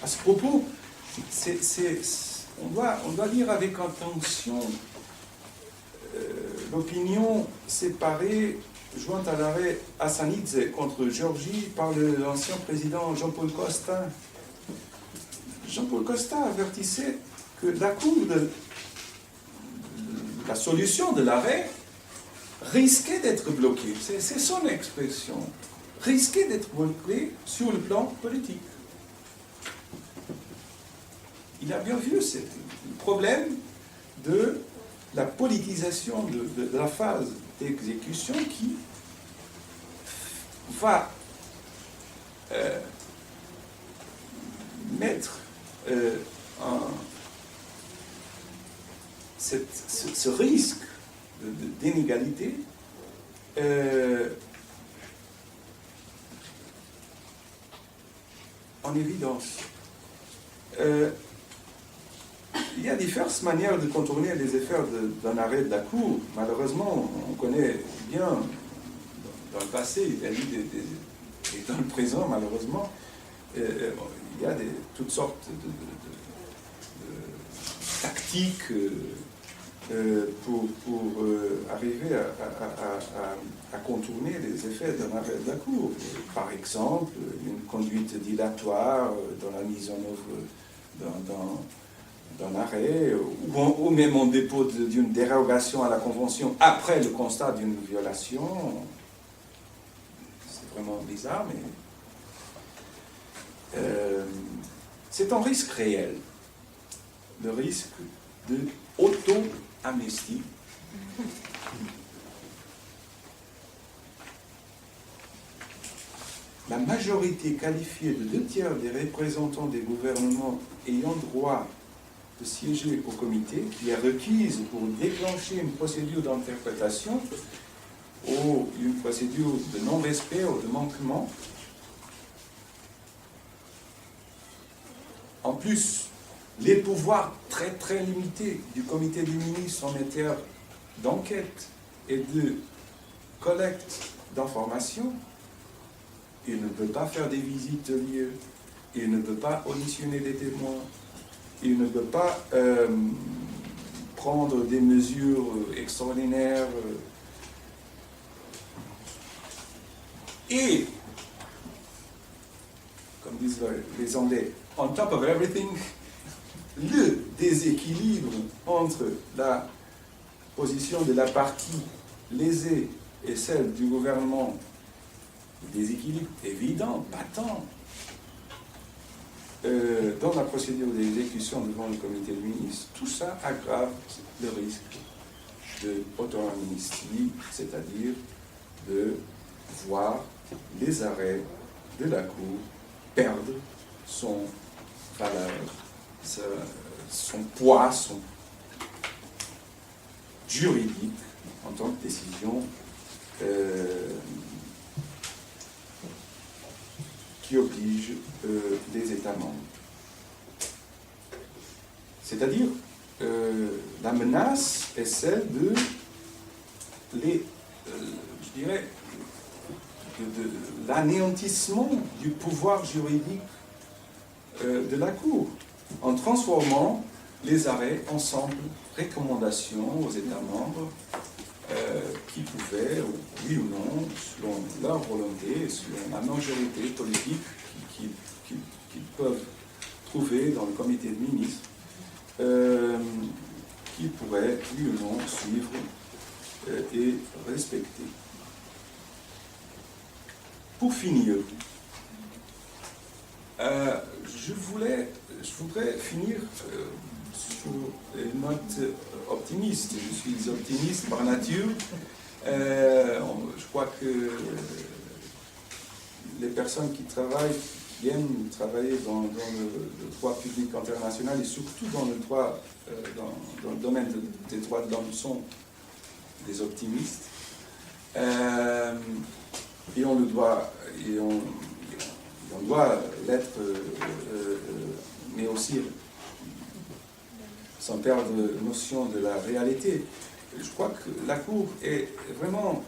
À ce propos, on doit lire avec attention l'opinion séparée jointe à l'arrêt Hassanidze contre Géorgie par l'ancien président Jean-Paul Costa. Jean-Paul Costa avertissait que la solution de l'arrêt risquait d'être bloquée. C'est son expression. Risquait d'être bloquée sur le plan politique. Il a bien vu le problème de la politisation de la phase d'exécution qui va mettre ce risque d'inégalité en évidence. Il y a diverses manières de contourner les effets d'un arrêt de la Cour. Malheureusement, on connaît bien, dans le passé, il y a eu et dans le présent, malheureusement, il y a toutes sortes de tactiques pour arriver à contourner les effets d'un arrêt de la Cour. Par exemple, une conduite dilatoire dans la mise en œuvre d'un arrêt, ou même en dépôt d'une dérogation à la Convention après le constat d'une violation. C'est vraiment bizarre, mais c'est un risque réel. Le risque de auto-amnistie. La majorité qualifiée de 2/3 des représentants des gouvernements ayant droit de siéger au comité, qui est requise pour déclencher une procédure d'interprétation ou une procédure de non-respect ou de manquement. En plus, les pouvoirs très très limités du comité des ministres en matière d'enquête et de collecte d'informations. Il ne peut pas faire des visites de lieux, il ne peut pas auditionner des témoins, il ne peut pas prendre des mesures extraordinaires. Et, comme disent les Anglais, on top of everything, le déséquilibre entre la position de la partie lésée et celle du gouvernement, déséquilibre évident, patent, dans la procédure d'exécution devant le comité de ministres, tout ça aggrave le risque de auto-amnistie, c'est-à-dire de voir les arrêts de la Cour perdre son valeur, son poids, son juridique en tant que décision qui oblige les États membres. C'est-à-dire, la menace est celle de l'anéantissement du pouvoir juridique de la Cour, en transformant les arrêts en simples recommandations aux États membres qui pouvaient, oui ou non, selon leur volonté, selon la majorité politique qu'ils peuvent trouver dans le comité de ministres, qu'ils pourraient, oui ou non, suivre et respecter. Pour finir, je voudrais finir sur une note optimiste. Je suis optimiste par nature. Je crois que les personnes qui aiment travailler dans le droit public international et surtout dans le droit, dans le domaine des droits de l'homme sont des optimistes. Et on doit l'être, mais aussi sans perdre notion de la réalité. Je crois que la Cour est vraiment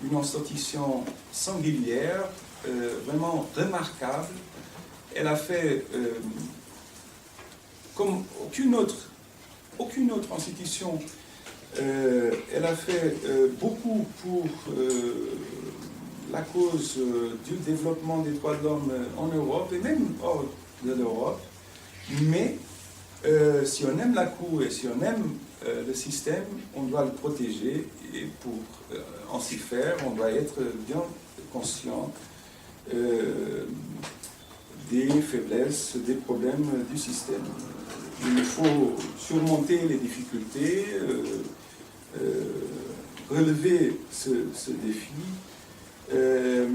une institution singulière, vraiment remarquable, elle a fait, comme aucune autre institution, elle a fait beaucoup pour la cause du développement des droits de l'homme en Europe et même hors de l'Europe. Mais si on aime la Cour et si on aime le système, on doit le protéger et pour ainsi faire, on doit être bien conscient des faiblesses, des problèmes du système. Il faut surmonter les difficultés, relever ce défi. Et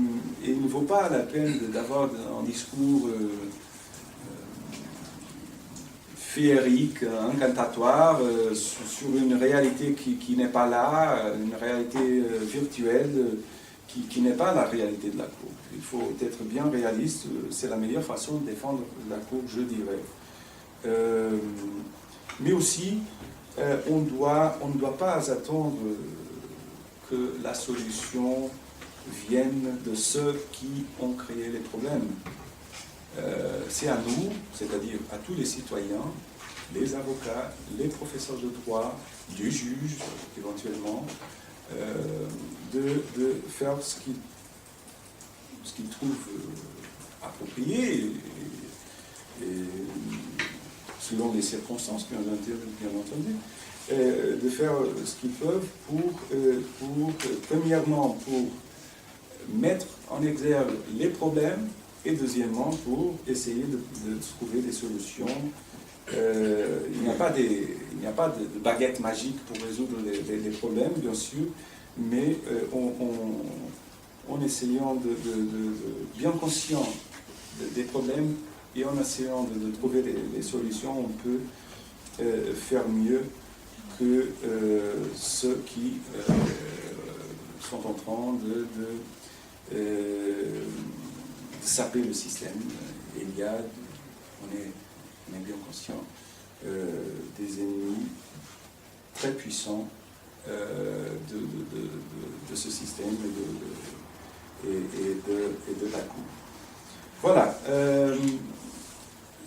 il ne vaut pas la peine d'avoir un discours féerique, incantatoire, sur une réalité qui n'est pas là, une réalité virtuelle qui n'est pas la réalité de la Cour. Il faut être bien réaliste, c'est la meilleure façon de défendre la Cour, je dirais. Mais aussi, on ne doit pas attendre que la solution vienne de ceux qui ont créé les problèmes. C'est à nous, c'est-à-dire à tous les citoyens, les avocats, les professeurs de droit, les juges éventuellement, de faire ce qu'ils trouvent approprié et selon les circonstances, bien entendu, de faire ce qu'ils peuvent pour premièrement, pour mettre en exergue les problèmes et deuxièmement, pour essayer de trouver des solutions. Il n'y a pas de baguette magique pour résoudre les problèmes, bien sûr, mais en essayant de bien conscient des problèmes et en essayant de trouver des solutions, on peut faire mieux que ceux qui sont en train de saper le système. Et il y a, on est bien conscient, des ennemis très puissants de ce système et de la Cour. Voilà,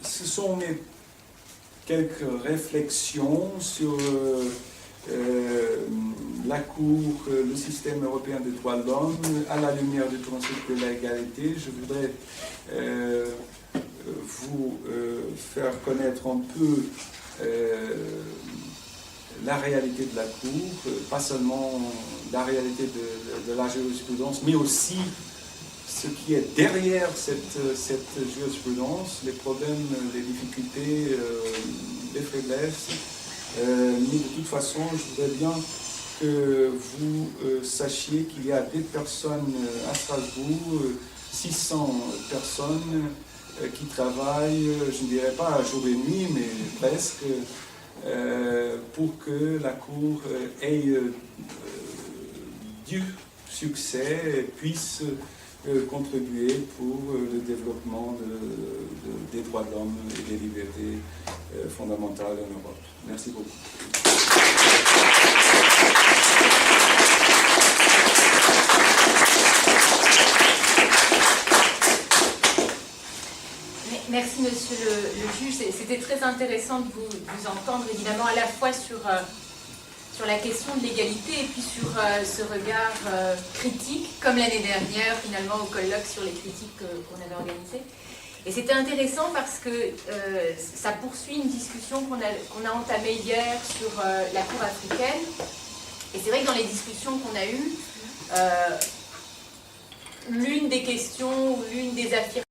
ce sont mes quelques réflexions sur la Cour, le système européen des droits de l'homme, à la lumière du principe de l'égalité. Je voudrais vous faire connaître un peu la réalité de la Cour, pas seulement la réalité de la jurisprudence, mais aussi ce qui est derrière cette jurisprudence, les problèmes, les difficultés, les faiblesses. Mais de toute façon, je voudrais bien que vous sachiez qu'il y a des personnes à Strasbourg, 600 personnes qui travaillent, je ne dirais pas jour et nuit, mais presque, pour que la Cour ait du succès et puisse contribuer pour le développement des droits de l'homme et des libertés fondamentales en Europe. Merci beaucoup.
Merci Monsieur le juge, c'était très intéressant de vous entendre évidemment à la fois sur la question de l'égalité et puis sur ce regard critique, comme l'année dernière finalement au colloque sur les critiques qu'on avait organisé. Et c'était intéressant parce que ça poursuit une discussion qu'on a entamée hier sur la Cour africaine. Et c'est vrai que dans les discussions qu'on a eues, l'une des questions ou l'une des affirmations